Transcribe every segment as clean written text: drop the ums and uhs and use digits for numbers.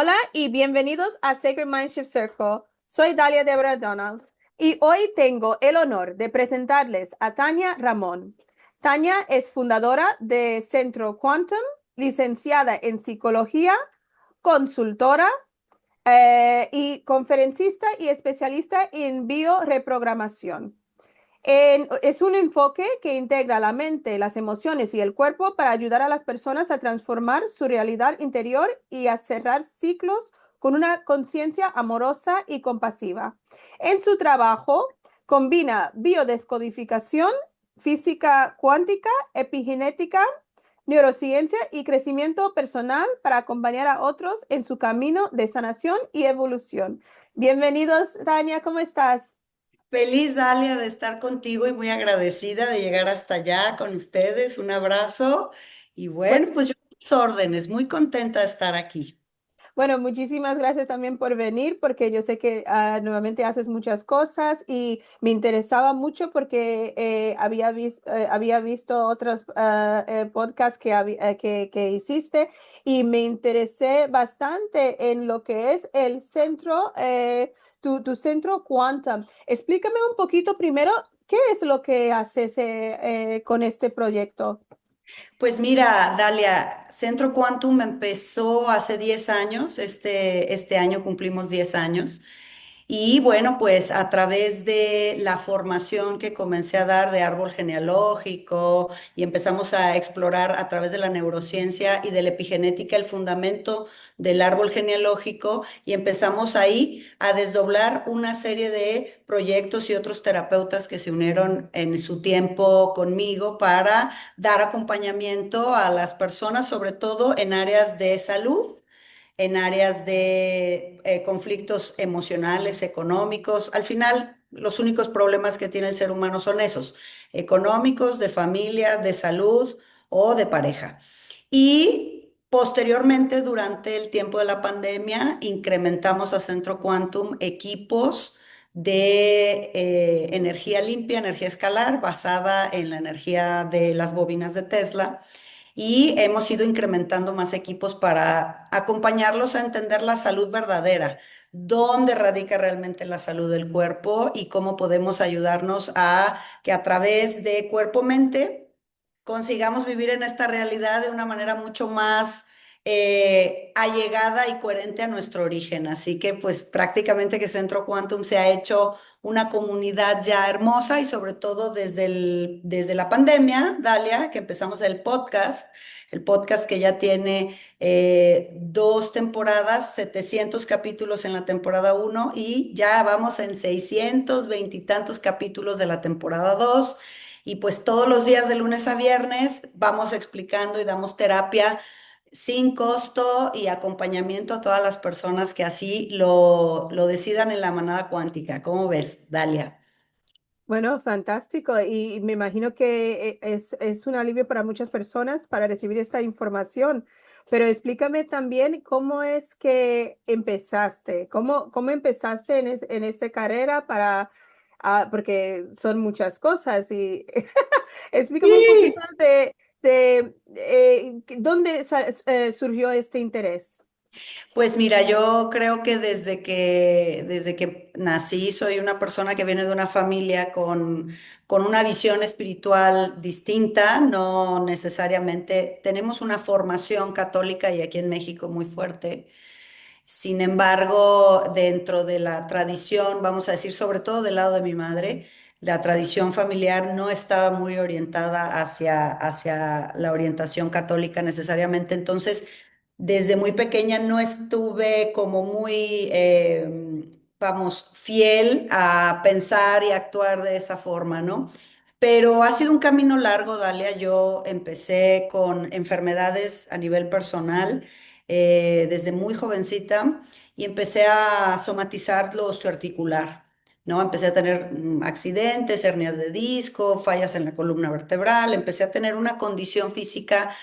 Hola y bienvenidos a Sacred Mindship Circle. Soy Dalia Deborah Donalds y hoy tengo el honor de presentarles a Tania Ramón. Tania es fundadora de Centro Quantum, licenciada en psicología, consultora y conferencista y especialista en bioreprogramación. Es un enfoque que integra la mente, las emociones y el cuerpo para ayudar a las personas a transformar su realidad interior y a cerrar ciclos con una conciencia amorosa y compasiva. En su trabajo combina biodescodificación, física cuántica, epigenética, neurociencia y crecimiento personal para acompañar a otros en su camino de sanación y evolución. Bienvenidos, Tania, ¿cómo estás? Feliz, Dalia, de estar contigo y muy agradecida de llegar hasta allá con ustedes. Un abrazo y Bueno, bueno, pues yo a tus órdenes, muy contenta de estar aquí. Bueno, muchísimas gracias también por venir, porque yo sé que nuevamente haces muchas cosas y me interesaba mucho porque había visto otros podcasts que hiciste y me interesé bastante en lo que es el centro, tu centro Quantum. Explícame un poquito primero, ¿qué es lo que haces con este proyecto? Pues mira, Dalia, Centro Quantum empezó hace 10 años, este año cumplimos 10 años. Y bueno, pues a través de la formación que comencé a dar de árbol genealógico y empezamos a explorar a través de la neurociencia y de la epigenética el fundamento del árbol genealógico y empezamos ahí a desdoblar una serie de proyectos y otros terapeutas que se unieron en su tiempo conmigo para dar acompañamiento a las personas, sobre todo en áreas de salud, en áreas de conflictos emocionales, económicos. Al final, los únicos problemas que tiene el ser humano son esos, económicos, de familia, de salud o de pareja. Y posteriormente, durante el tiempo de la pandemia, incrementamos a Centro Quantum equipos de energía limpia, energía escalar, basada en la energía de las bobinas de Tesla y hemos ido incrementando más equipos para acompañarlos a entender la salud verdadera, dónde radica realmente la salud del cuerpo y cómo podemos ayudarnos a que a través de cuerpo-mente consigamos vivir en esta realidad de una manera mucho más allegada y coherente a nuestro origen. Así que pues prácticamente que Centro Quantum se ha hecho una comunidad ya hermosa y sobre todo desde la pandemia, Dalia, que empezamos el podcast que ya tiene 2 temporadas, 700 capítulos en la temporada uno y ya vamos en 620 y tantos capítulos de la temporada 2. Y pues todos los días de lunes a viernes vamos explicando y damos terapia sin costo y acompañamiento a todas las personas que así lo decidan en la manada cuántica. ¿Cómo ves, Dalia? Bueno, fantástico. Y me imagino que es un alivio para muchas personas para recibir esta información. Pero explícame también cómo es que empezaste, cómo empezaste en esta carrera porque son muchas cosas. Y explícame un poquito Sí. de dónde surgió este interés. Pues mira, yo creo que desde que nací soy una persona que viene de una familia con una visión espiritual distinta, no necesariamente tenemos una formación católica y aquí en México muy fuerte. Sin embargo, dentro de la tradición, vamos a decir, sobre todo del lado de mi madre, la tradición familiar no estaba muy orientada hacia la orientación católica necesariamente. Entonces, desde muy pequeña no estuve como muy, vamos, fiel a pensar y actuar de esa forma, ¿no? Pero ha sido un camino largo, Dalia. Yo empecé con enfermedades a nivel personal desde muy jovencita y empecé a somatizar lo osteoarticular, ¿no? Empecé a tener accidentes, hernias de disco, fallas en la columna vertebral, empecé a tener una condición física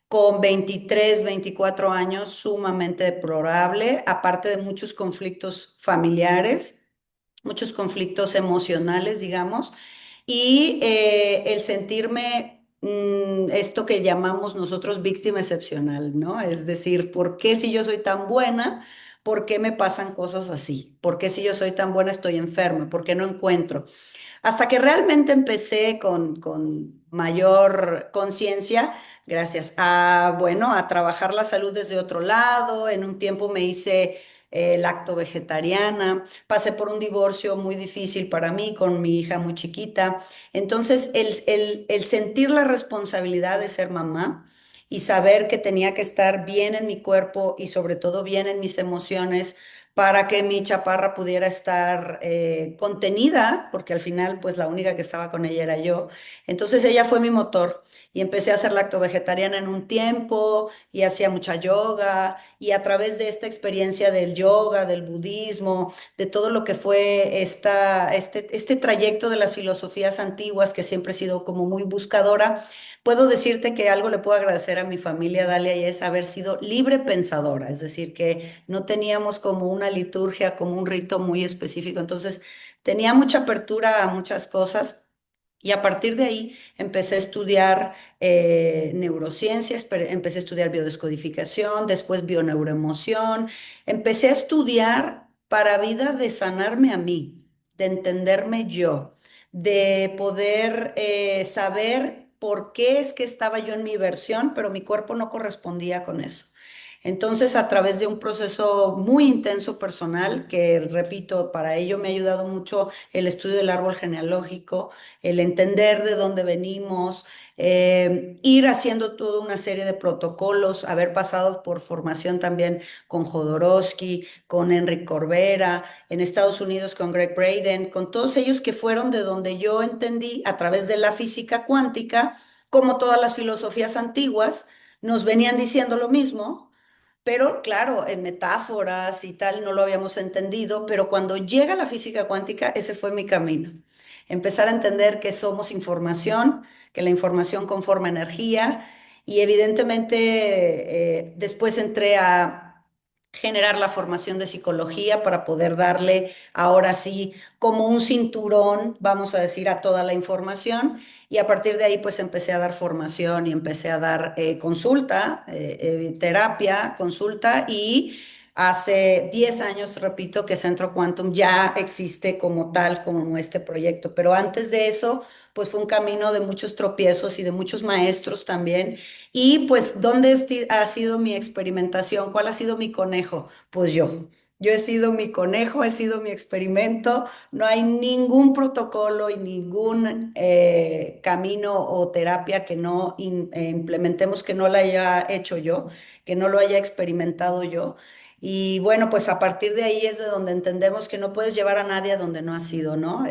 con 23, 24 años sumamente deplorable, aparte de muchos conflictos familiares, muchos conflictos emocionales, digamos, y el sentirme esto que llamamos nosotros víctima excepcional, ¿no? Es decir, ¿por qué si yo soy tan buena, por qué me pasan cosas así? ¿Por qué si yo soy tan buena estoy enferma? ¿Por qué no encuentro? Hasta que realmente empecé con mayor conciencia, gracias a, bueno, a trabajar la salud desde otro lado. En un tiempo me hice lacto vegetariana, pasé por un divorcio muy difícil para mí con mi hija muy chiquita. Entonces, el sentir la responsabilidad de ser mamá y saber que tenía que estar bien en mi cuerpo y sobre todo bien en mis emociones para que mi chaparra pudiera estar contenida, porque al final pues la única que estaba con ella era yo. Entonces ella fue mi motor y empecé a ser lacto-vegetariana en un tiempo y hacía mucha yoga y a través de esta experiencia del yoga, del budismo, de todo lo que fue este trayecto de las filosofías antiguas que siempre he sido como muy buscadora. Puedo decirte que algo le puedo agradecer a mi familia, Dalia, y es haber sido libre pensadora, es decir, que no teníamos como una liturgia, como un rito muy específico, entonces tenía mucha apertura a muchas cosas. Y a partir de ahí empecé a estudiar neurociencias, empecé a estudiar biodescodificación, después bioneuroemoción, empecé a estudiar para vida de sanarme a mí, de entenderme yo, de poder saber por qué es que estaba yo en mi versión, pero mi cuerpo no correspondía con eso. Entonces, a través de un proceso muy intenso personal, que repito, para ello me ha ayudado mucho el estudio del árbol genealógico, el entender de dónde venimos, ir haciendo toda una serie de protocolos, haber pasado por formación también con Jodorowsky, con Enrique Corbera, en Estados Unidos con Greg Braden, con todos ellos que fueron de donde yo entendí a través de la física cuántica, como todas las filosofías antiguas nos venían diciendo lo mismo, pero claro, en metáforas y tal no lo habíamos entendido, pero cuando llega la física cuántica, ese fue mi camino. Empezar a entender que somos información, que la información conforma energía y evidentemente después entré a generar la formación de psicología para poder darle ahora sí como un cinturón, vamos a decir, a toda la información. Y a partir de ahí, pues empecé a dar formación y empecé a dar consulta, terapia, consulta y hace 10 años, repito, que Centro Quantum ya existe como tal, como este proyecto. Pero antes de eso, pues fue un camino de muchos tropiezos y de muchos maestros también. Y pues, ¿dónde ha sido mi experimentación? ¿Cuál ha sido mi conejo? Pues yo. Yo he sido mi conejo, he sido mi experimento. No hay ningún protocolo y ningún camino o terapia que no implementemos, que no la haya hecho yo, que no lo haya experimentado yo. Y bueno, pues a partir de ahí es de donde entendemos que no puedes llevar a nadie a donde no has ido, ¿no?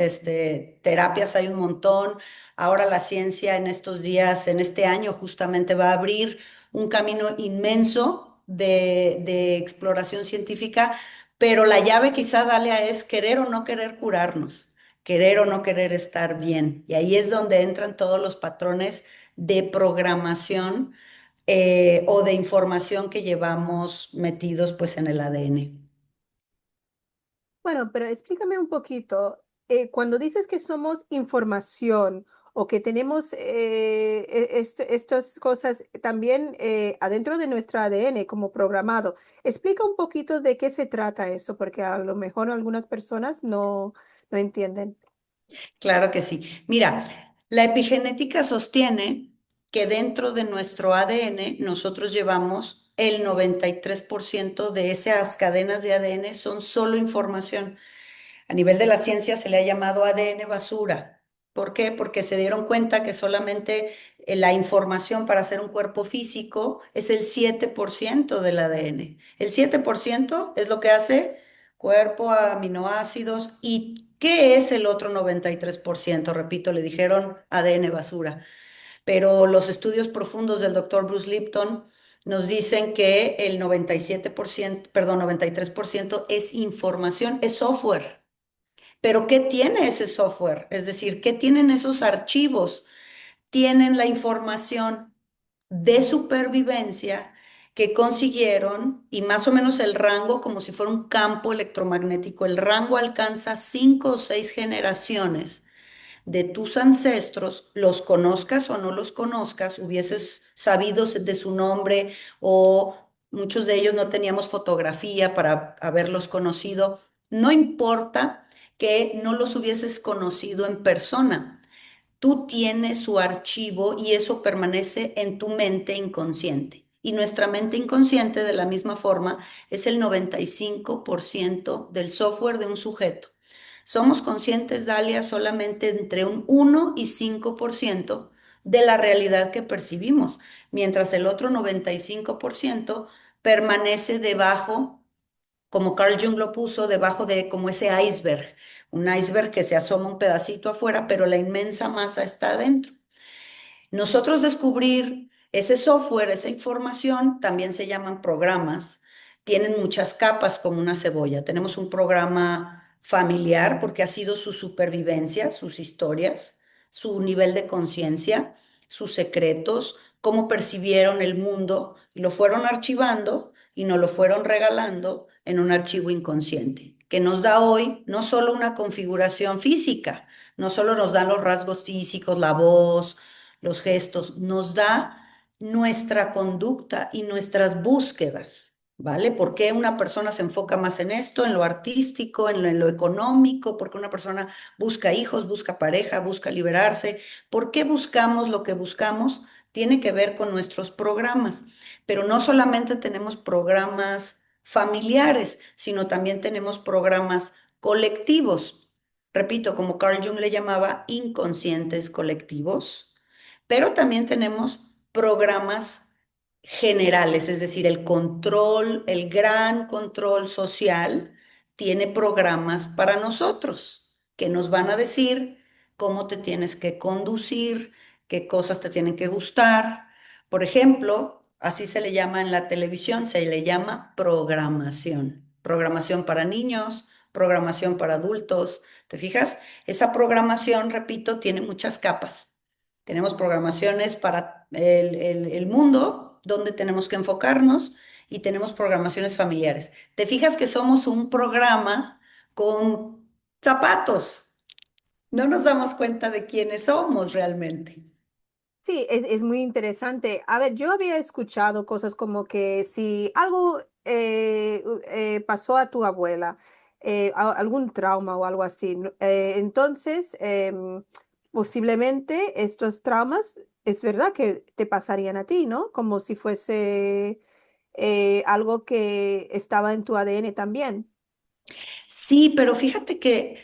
Terapias hay un montón. Ahora la ciencia en estos días, en este año justamente va a abrir un camino inmenso de exploración científica, pero la llave quizá, Dalia, es querer o no querer curarnos, querer o no querer estar bien. Y ahí es donde entran todos los patrones de programación o de información que llevamos metidos pues en el ADN. Bueno, pero explícame un poquito, cuando dices que somos información o que tenemos estas cosas también adentro de nuestro ADN como programado, explica un poquito de qué se trata eso, porque a lo mejor algunas personas no entienden. Claro que sí. Mira, la epigenética sostiene que dentro de nuestro ADN nosotros llevamos el 93% de esas cadenas de ADN son solo información. A nivel de la ciencia se le ha llamado ADN basura. ¿Por qué? Porque se dieron cuenta que solamente la información para hacer un cuerpo físico es el 7% del ADN. El 7% es lo que hace cuerpo, aminoácidos. ¿Y qué es el otro 93%? Repito, le dijeron ADN basura. Pero los estudios profundos del doctor Bruce Lipton nos dicen que el 97%, perdón, 93% es información, es software. Pero ¿qué tiene ese software? Es decir, ¿qué tienen esos archivos? Tienen la información de supervivencia que consiguieron y más o menos el rango, como si fuera un campo electromagnético, el rango alcanza 5 o 6 generaciones de tus ancestros, los conozcas o no los conozcas, hubieses sabido de su nombre o muchos de ellos no teníamos fotografía para haberlos conocido, no importa que no los hubieses conocido en persona. Tú tienes su archivo y eso permanece en tu mente inconsciente. Y nuestra mente inconsciente, de la misma forma, es el 95% del software de un sujeto. Somos conscientes, Dalia, solamente entre un 1 y 5% de la realidad que percibimos, mientras el otro 95% permanece debajo, como Carl Jung lo puso, debajo de como ese iceberg, un iceberg que se asoma un pedacito afuera, pero la inmensa masa está adentro. Nosotros descubrir ese software, esa información, también se llaman programas, tienen muchas capas como una cebolla. Tenemos un programa familiar porque ha sido su supervivencia, sus historias, su nivel de conciencia, sus secretos, cómo percibieron el mundo y lo fueron archivando y nos lo fueron regalando en un archivo inconsciente, que nos da hoy no solo una configuración física, no solo nos dan los rasgos físicos, la voz, los gestos, nos da nuestra conducta y nuestras búsquedas, ¿vale? ¿Por qué una persona se enfoca más en esto, en lo artístico, en lo económico? ¿Por qué una persona busca hijos, busca pareja, busca liberarse? ¿Por qué buscamos lo que buscamos? Tiene que ver con nuestros programas, pero no solamente tenemos programas familiares, sino también tenemos programas colectivos. Repito, como Carl Jung le llamaba, inconscientes colectivos, pero también tenemos programas generales, es decir, el control, el gran control social tiene programas para nosotros que nos van a decir cómo te tienes que conducir, qué cosas te tienen que gustar. Por ejemplo, así se le llama en la televisión, se le llama programación. Programación para niños, programación para adultos. ¿Te fijas? Esa programación, repito, tiene muchas capas. Tenemos programaciones para el mundo, donde tenemos que enfocarnos, y tenemos programaciones familiares. ¿Te fijas que somos un programa con zapatos? No nos damos cuenta de quiénes somos realmente. Sí, es muy interesante. A ver, yo había escuchado cosas como que si algo pasó a tu abuela, algún trauma o algo así, entonces posiblemente estos traumas es verdad que te pasarían a ti, ¿no? Como si fuese algo que estaba en tu ADN también. Sí, pero fíjate que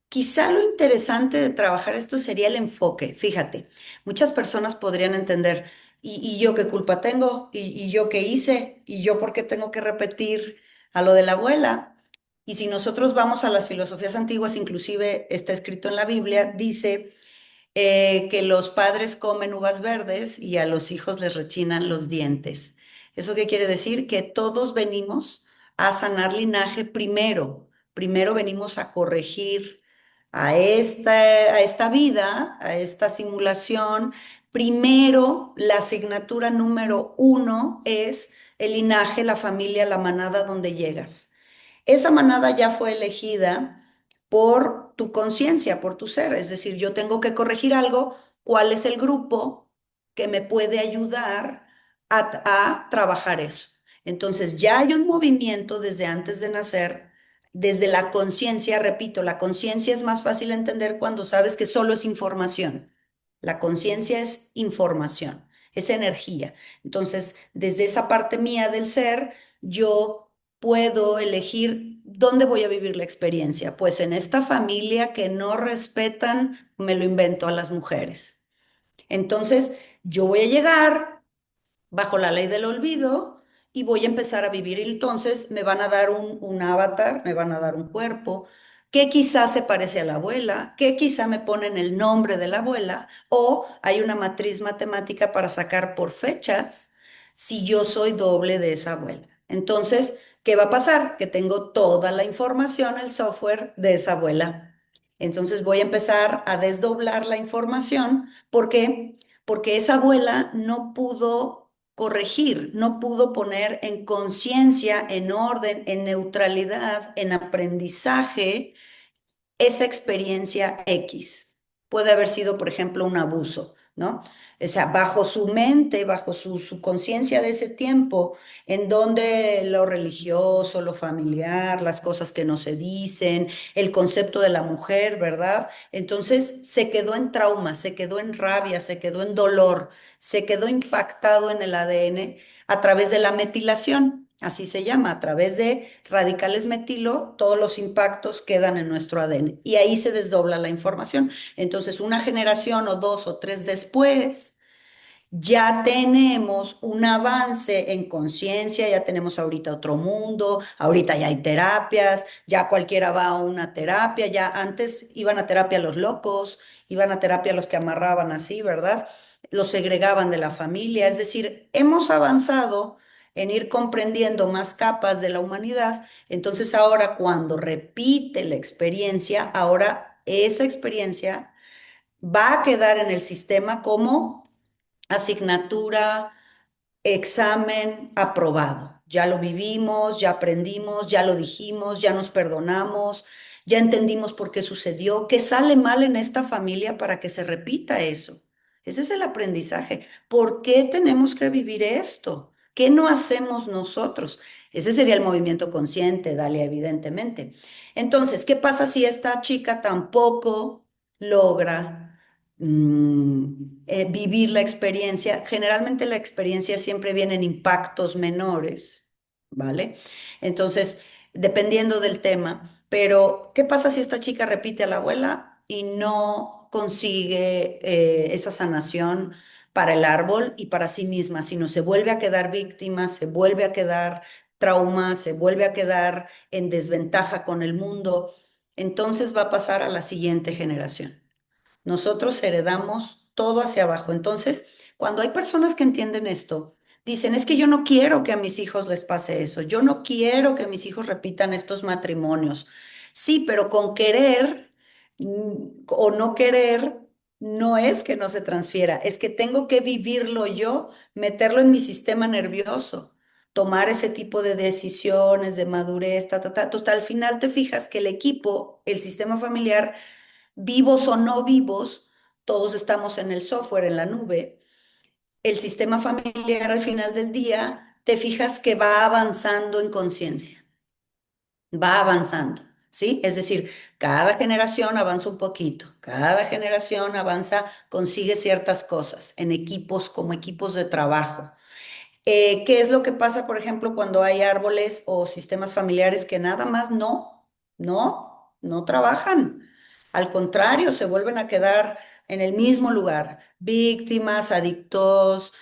quizá lo interesante de trabajar esto sería el enfoque. Fíjate, muchas personas podrían entender, ¿y yo qué culpa tengo? ¿Y yo qué hice? ¿Y yo por qué tengo que repetir a lo de la abuela? Y si nosotros vamos a las filosofías antiguas, inclusive está escrito en la Biblia, dice que los padres comen uvas verdes y a los hijos les rechinan los dientes. ¿Eso qué quiere decir? Que todos venimos a sanar linaje primero. Primero venimos a corregir a esta vida, a esta simulación. Primero, la asignatura número 1 es el linaje, la familia, la manada donde llegas. Esa manada ya fue elegida por tu conciencia, por tu ser. Es decir, yo tengo que corregir algo. ¿Cuál es el grupo que me puede ayudar a trabajar eso? Entonces, ya hay un movimiento desde antes de nacer, desde la conciencia. Repito, la conciencia es más fácil de entender cuando sabes que solo es información. La conciencia es información, es energía. Entonces, desde esa parte mía del ser, yo puedo elegir dónde voy a vivir la experiencia. Pues en esta familia que no respetan, me lo invento, a las mujeres. Entonces, yo voy a llegar bajo la ley del olvido y voy a empezar a vivir. Y entonces me van a dar un avatar, me van a dar un cuerpo que quizás se parece a la abuela, que quizá me ponen el nombre de la abuela, o hay una matriz matemática para sacar por fechas si yo soy doble de esa abuela. Entonces, ¿qué va a pasar? Que tengo toda la información, el software de esa abuela. Entonces voy a empezar a desdoblar la información. ¿Por qué? Porque esa abuela no pudo corregir, no pudo poner en conciencia, en orden, en neutralidad, en aprendizaje esa experiencia X. puede haber sido, por ejemplo, un abuso, ¿no? O sea, bajo su mente, bajo su conciencia de ese tiempo, en donde lo religioso, lo familiar, las cosas que no se dicen, el concepto de la mujer, ¿verdad? Entonces se quedó en trauma, se quedó en rabia, se quedó en dolor, se quedó impactado en el ADN a través de la metilación. Así se llama, a través de radicales metilo, todos los impactos quedan en nuestro ADN y ahí se desdobla la información. Entonces, una generación o dos o tres después, ya tenemos un avance en conciencia, ya tenemos ahorita otro mundo, ahorita ya hay terapias, ya cualquiera va a una terapia, ya antes iban a terapia los locos, iban a terapia los que amarraban así, ¿verdad? Los segregaban de la familia, es decir, hemos avanzado en ir comprendiendo más capas de la humanidad, entonces ahora cuando repite la experiencia, ahora esa experiencia va a quedar en el sistema como asignatura, examen aprobado. Ya lo vivimos, ya aprendimos, ya lo dijimos, ya nos perdonamos, ya entendimos por qué sucedió, qué sale mal en esta familia para que se repita eso. Ese es el aprendizaje. ¿Por qué tenemos que vivir esto? ¿Qué no hacemos nosotros? Ese sería el movimiento consciente, Dalia, evidentemente. Entonces, ¿qué pasa si esta chica tampoco logra vivir la experiencia? Generalmente la experiencia siempre viene en impactos menores, ¿vale? Entonces, dependiendo del tema, pero ¿qué pasa si esta chica repite a la abuela y no consigue esa sanación para el árbol y para sí misma, sino se vuelve a quedar víctima, se vuelve a quedar trauma, se vuelve a quedar en desventaja con el mundo? Entonces va a pasar a la siguiente generación. Nosotros heredamos todo hacia abajo. Entonces, cuando hay personas que entienden esto, dicen, es que yo no quiero que a mis hijos les pase eso, yo no quiero que mis hijos repitan estos matrimonios. Sí, pero con querer o no querer, no es que no se transfiera, es que tengo que vivirlo yo, meterlo en mi sistema nervioso, tomar ese tipo de decisiones de madurez, ta, ta, ta. Entonces, al final te fijas que el equipo, el sistema familiar, vivos o no vivos, todos estamos en el software, en la nube. El sistema familiar al final del día, te fijas que va avanzando en conciencia, va avanzando, ¿sí? Es decir, cada generación avanza un poquito, cada generación avanza, consigue ciertas cosas en equipos como equipos de trabajo. ¿Qué es lo que pasa, por ejemplo, cuando hay árboles o sistemas familiares que nada más no trabajan? Al contrario, se vuelven a quedar en el mismo lugar, víctimas, adictos,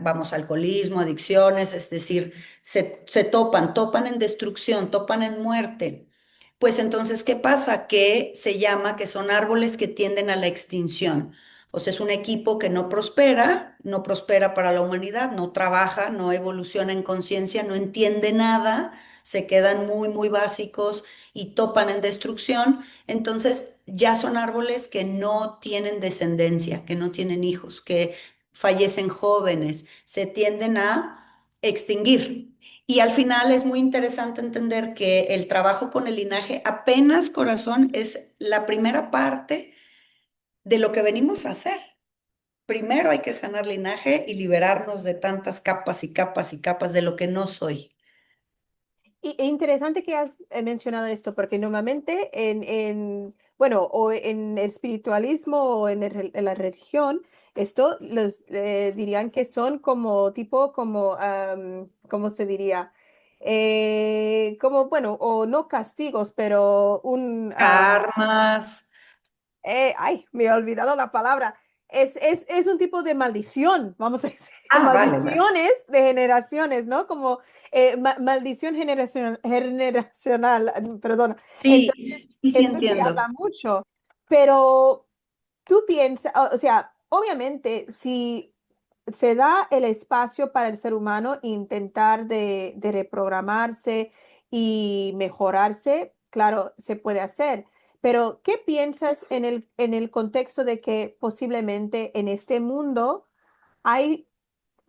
vamos, alcoholismo, adicciones, es decir, se topan en destrucción, topan en muerte. Pues entonces, ¿qué pasa? Que se llama que son árboles que tienden a la extinción. O sea, es un equipo que no prospera, no prospera para la humanidad, no trabaja, no evoluciona en conciencia, no entiende nada, se quedan muy básicos y topan en destrucción. Entonces, ya son árboles que no tienen descendencia, que no tienen hijos, que fallecen jóvenes, se tienden a extinguir. Y al final es muy interesante entender que el trabajo con el linaje apenas, corazón, es la primera parte de lo que venimos a hacer. Primero hay que sanar linaje y liberarnos de tantas capas y capas y capas de lo que no soy. E interesante que has mencionado esto, porque normalmente bueno, o en el espiritualismo o en la religión, esto los dirían que son como tipo, como, ¿cómo se diría? Como, bueno, o no castigos, pero Karmas. ay, me he olvidado la palabra. Es un tipo de maldición, vamos a decir, Ah, vale, vale. maldiciones de generaciones, ¿no? Como maldición generacional, perdona. Entonces, Sí, sí, sí esto se entiendo. habla mucho, pero tú piensas, o sea, obviamente, si se da el espacio para el ser humano intentar de reprogramarse y mejorarse, claro, se puede hacer. Pero, ¿qué piensas en el contexto de que posiblemente en este mundo hay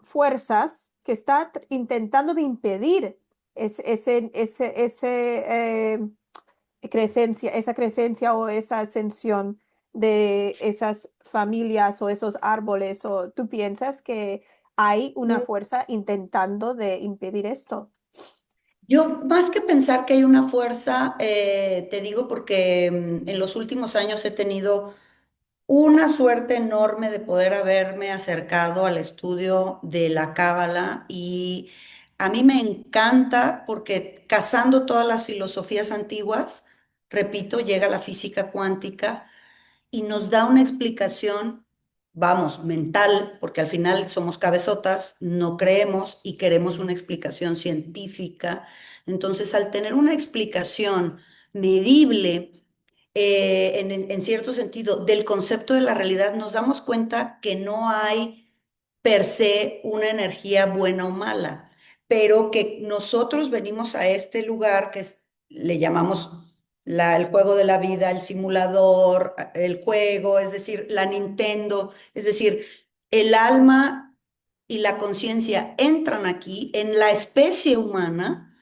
fuerzas que están intentando de impedir esa crecencia o esa ascensión? de esas familias o esos árboles? ¿O tú piensas que hay una fuerza intentando de impedir esto? Yo, más que pensar que hay una fuerza, te digo porque en los últimos años he tenido una suerte enorme de poder haberme acercado al estudio de la Cábala y a mí me encanta porque casando todas las filosofías antiguas, repito, llega la física cuántica y nos da una explicación, vamos, mental, porque al final somos cabezotas, no creemos y queremos una explicación científica. Entonces, al tener una explicación medible, en cierto sentido, del concepto de la realidad, nos damos cuenta que no hay per se una energía buena o mala, pero que nosotros venimos a este lugar le llamamos el juego de la vida, el simulador, el juego, es decir, la Nintendo, es decir, el alma y la conciencia entran aquí en la especie humana,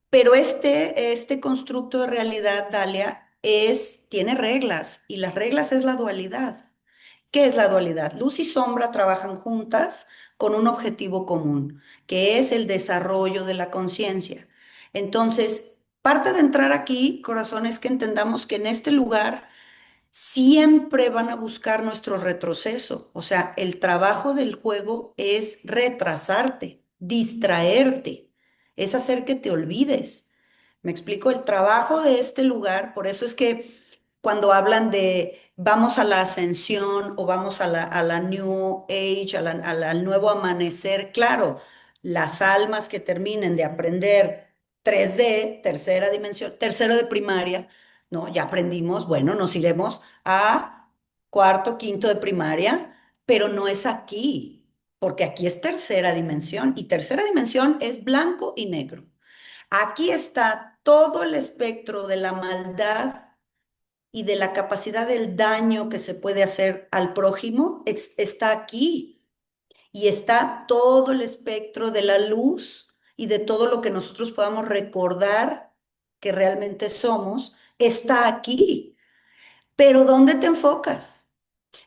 pero este constructo de realidad, Dalia, tiene reglas y las reglas es la dualidad. ¿Qué es la dualidad? Luz y sombra trabajan juntas con un objetivo común, que es el desarrollo de la conciencia. Entonces, parte de entrar aquí, corazón, es que entendamos que en este lugar siempre van a buscar nuestro retroceso. O sea, el trabajo del juego es retrasarte, distraerte, es hacer que te olvides. Me explico, el trabajo de este lugar, por eso es que cuando hablan de vamos a la ascensión o vamos a la New Age, al nuevo amanecer, claro, las almas que terminen de aprender 3D, tercera dimensión, tercero de primaria, ¿no? Ya aprendimos, bueno, nos iremos a cuarto, quinto de primaria, pero no es aquí, porque aquí es tercera dimensión y tercera dimensión es blanco y negro. Aquí está todo el espectro de la maldad y de la capacidad del daño que se puede hacer al prójimo, está aquí. Y está todo el espectro de la luz y de todo lo que nosotros podamos recordar que realmente somos, está aquí. Pero ¿dónde te enfocas?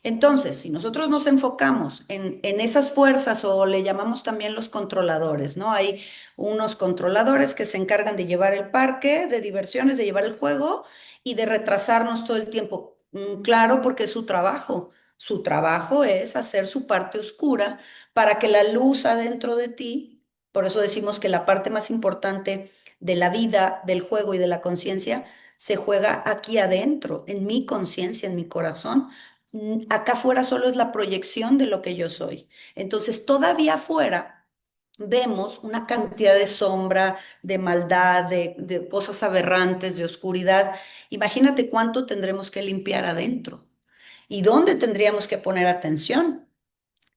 Entonces, si nosotros nos enfocamos en esas fuerzas o le llamamos también los controladores, ¿no? Hay unos controladores que se encargan de llevar el parque de diversiones, de llevar el juego y de retrasarnos todo el tiempo. Claro, porque es su trabajo. Su trabajo es hacer su parte oscura para que la luz adentro de ti, por eso decimos que la parte más importante de la vida, del juego y de la conciencia se juega aquí adentro, en mi conciencia, en mi corazón. Acá afuera solo es la proyección de lo que yo soy. Entonces, todavía afuera vemos una cantidad de sombra, de maldad, de cosas aberrantes, de oscuridad. Imagínate cuánto tendremos que limpiar adentro y dónde tendríamos que poner atención.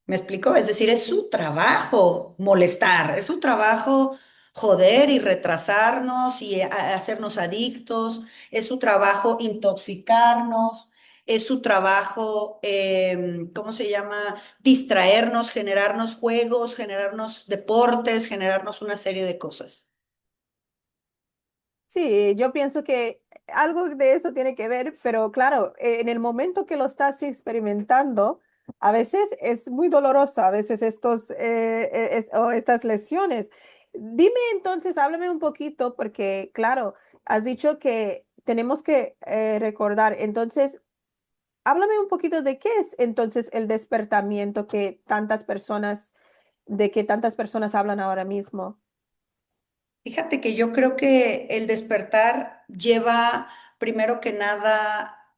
¿Me explico? Es decir, es su trabajo molestar, es su trabajo joder y retrasarnos y hacernos adictos, es su trabajo intoxicarnos, es su trabajo, ¿cómo se llama? Distraernos, generarnos juegos, generarnos deportes, generarnos una serie de cosas. Sí, yo pienso que algo de eso tiene que ver, pero claro, en el momento que lo estás experimentando, a veces es muy doloroso, a veces o estas lesiones. Dime entonces, háblame un poquito, porque claro, has dicho que tenemos que recordar, entonces, háblame un poquito de qué es entonces el despertamiento de que tantas personas hablan ahora mismo. Fíjate que yo creo que el despertar lleva, primero que nada,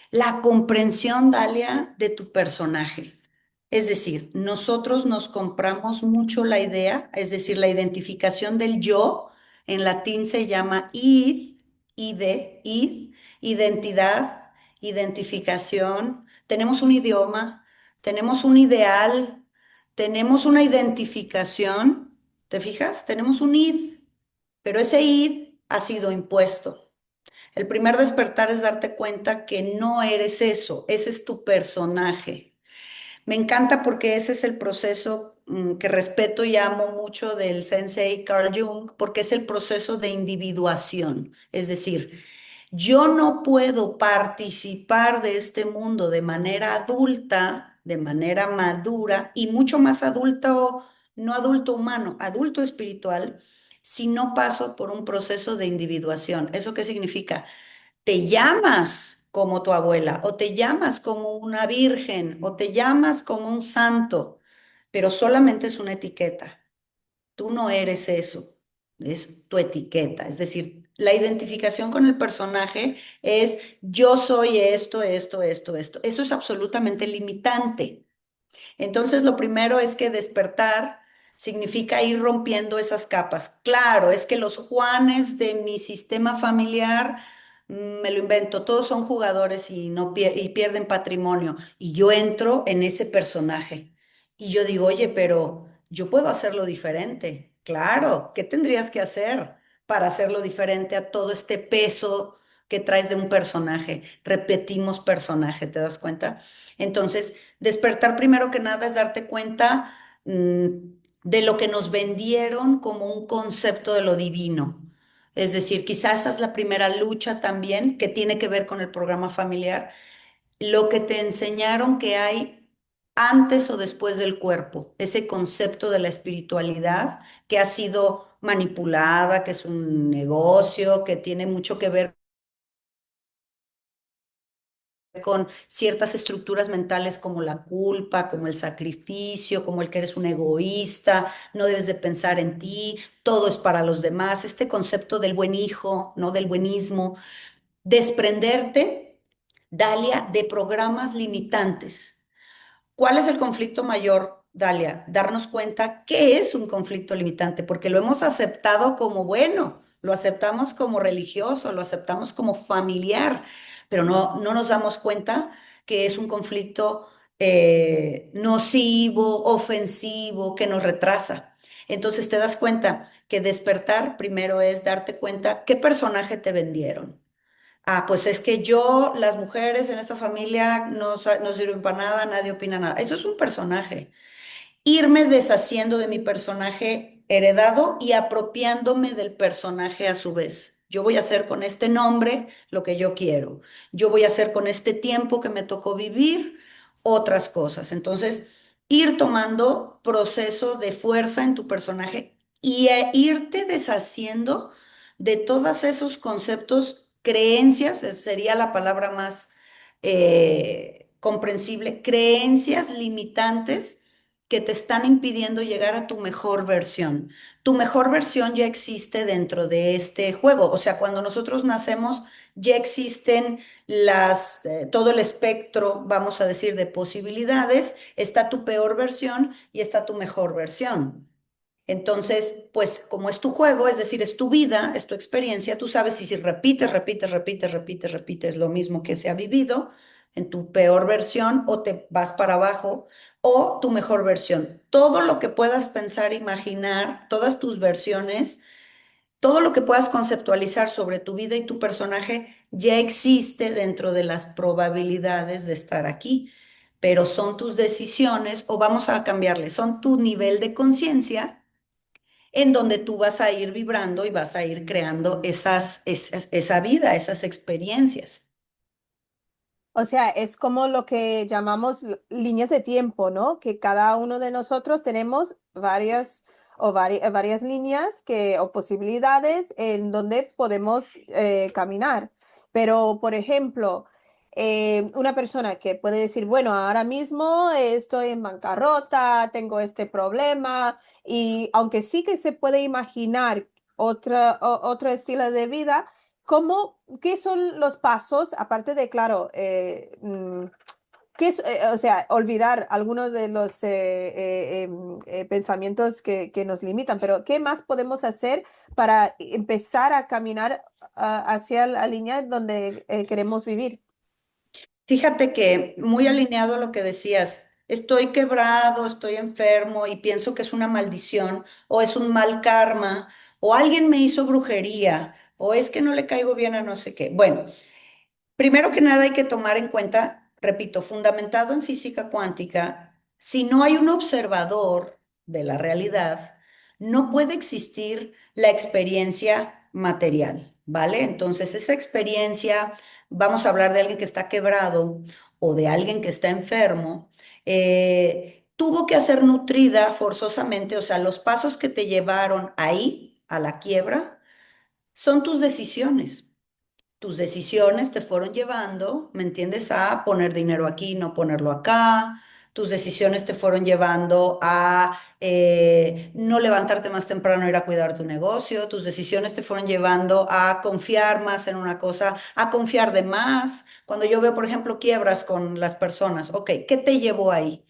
la comprensión, Dalia, de tu personaje. Es decir, nosotros nos compramos mucho la idea, es decir, la identificación del yo, en latín se llama id, identidad, identificación. Tenemos un idioma, tenemos un ideal, tenemos una identificación. ¿Te fijas? Tenemos un id, pero ese id ha sido impuesto. El primer despertar es darte cuenta que no eres eso, ese es tu personaje. Me encanta porque ese es el proceso que respeto y amo mucho del sensei Carl Jung, porque es el proceso de individuación. Es decir, Yo no puedo participar de este mundo de manera adulta, de manera madura y mucho más adulto, no adulto humano, adulto espiritual, si no paso por un proceso de individuación. ¿Eso qué significa? Te llamas como tu abuela, o te llamas como una virgen, o te llamas como un santo, pero solamente es una etiqueta. Tú no eres eso, es tu etiqueta. Es decir, la identificación con el personaje es yo soy esto, esto, esto, esto. Eso es absolutamente limitante. Entonces, lo primero es que despertar significa ir rompiendo esas capas. Claro, es que los Juanes de mi sistema familiar, me lo invento, todos son jugadores y, no y pierden patrimonio. Y yo entro en ese personaje. Y yo digo, oye, pero yo puedo hacerlo diferente. Claro, ¿qué tendrías que hacer para hacerlo diferente a todo este peso que traes de un personaje? Repetimos personaje, ¿te das cuenta? Entonces, despertar primero que nada es darte cuenta de lo que nos vendieron como un concepto de lo divino. Es decir, quizás esa es la primera lucha también que tiene que ver con el programa familiar, lo que te enseñaron que hay antes o después del cuerpo, ese concepto de la espiritualidad que ha sido manipulada, que es un negocio, que tiene mucho que ver con ciertas estructuras mentales como la culpa, como el sacrificio, como el que eres un egoísta, no debes de pensar en ti, todo es para los demás, este concepto del buen hijo, ¿no? Del buenismo, desprenderte, Dalia, de programas limitantes. ¿Cuál es el conflicto mayor, Dalia? Darnos cuenta qué es un conflicto limitante, porque lo hemos aceptado como bueno, lo aceptamos como religioso, lo aceptamos como familiar, pero no nos damos cuenta que es un conflicto nocivo, ofensivo, que nos retrasa. Entonces te das cuenta que despertar primero es darte cuenta qué personaje te vendieron. Ah, pues es que yo, las mujeres en esta familia no sirven para nada, nadie opina nada. Eso es un personaje. Irme deshaciendo de mi personaje heredado y apropiándome del personaje a su vez. Yo voy a hacer con este nombre lo que yo quiero. Yo voy a hacer con este tiempo que me tocó vivir otras cosas. Entonces, ir tomando proceso de fuerza en tu personaje y irte deshaciendo de todos esos conceptos, creencias, sería la palabra más comprensible, creencias limitantes que te están impidiendo llegar a tu mejor versión. Tu mejor versión ya existe dentro de este juego. O sea, cuando nosotros nacemos, ya existen todo el espectro, vamos a decir, de posibilidades. Está tu peor versión y está tu mejor versión. Entonces, pues como es tu juego, es decir, es tu vida, es tu experiencia, tú sabes si repites, repites, repites, repites, repites lo mismo que se ha vivido en tu peor versión o te vas para abajo o tu mejor versión. Todo lo que puedas pensar, imaginar, todas tus versiones, todo lo que puedas conceptualizar sobre tu vida y tu personaje ya existe dentro de las probabilidades de estar aquí, pero son tus decisiones o vamos a cambiarle, son tu nivel de conciencia en donde tú vas a ir vibrando y vas a ir creando esa vida, esas experiencias. O sea, es como lo que llamamos líneas de tiempo, ¿no? Que cada uno de nosotros tenemos varias líneas o posibilidades en donde podemos caminar. Pero, por ejemplo, una persona que puede decir, bueno, ahora mismo estoy en bancarrota, tengo este problema, y aunque sí que se puede imaginar otro estilo de vida, ¿qué son los pasos, aparte de, claro, o sea, olvidar algunos de los pensamientos que nos limitan, pero qué más podemos hacer para empezar a caminar hacia la línea donde queremos vivir? Fíjate que muy alineado a lo que decías, estoy quebrado, estoy enfermo y pienso que es una maldición o es un mal karma o alguien me hizo brujería o es que no le caigo bien a no sé qué. Bueno, primero que nada hay que tomar en cuenta, repito, fundamentado en física cuántica, si no hay un observador de la realidad, no puede existir la experiencia material. ¿vale? Entonces, esa experiencia, vamos a hablar de alguien que está quebrado o de alguien que está enfermo, tuvo que ser nutrida forzosamente, o sea, los pasos que te llevaron ahí, a la quiebra, son tus decisiones. Tus decisiones te fueron llevando, ¿me entiendes? A poner dinero aquí, no ponerlo acá. Tus decisiones te fueron llevando a no levantarte más temprano, ir a cuidar tu negocio. Tus decisiones te fueron llevando a confiar más en una cosa, a confiar de más. Cuando yo veo, por ejemplo, quiebras con las personas, ok, ¿qué te llevó ahí?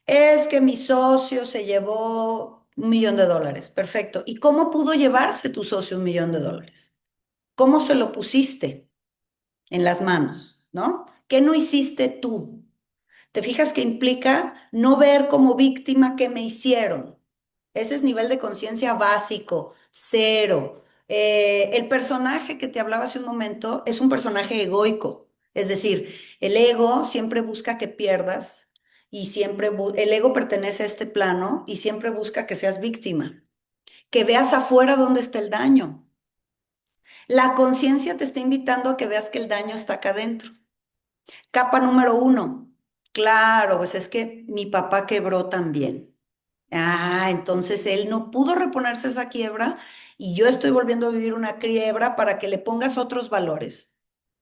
Es que mi socio se llevó $1 millón. Perfecto. ¿Y cómo pudo llevarse tu socio $1 millón? ¿Cómo se lo pusiste en las manos, ¿no? ¿Qué no hiciste tú? ¿Te fijas que implica no ver como víctima qué me hicieron? Ese es nivel de conciencia básico, cero. El personaje que te hablaba hace un momento es un personaje egoico, es decir, el ego siempre busca que pierdas y el ego pertenece a este plano y siempre busca que seas víctima, que veas afuera dónde está el daño. La conciencia te está invitando a que veas que el daño está acá adentro. Capa número uno. Claro, pues es que mi papá quebró también. Ah, entonces él no pudo reponerse esa quiebra y yo estoy volviendo a vivir una quiebra para que le pongas otros valores.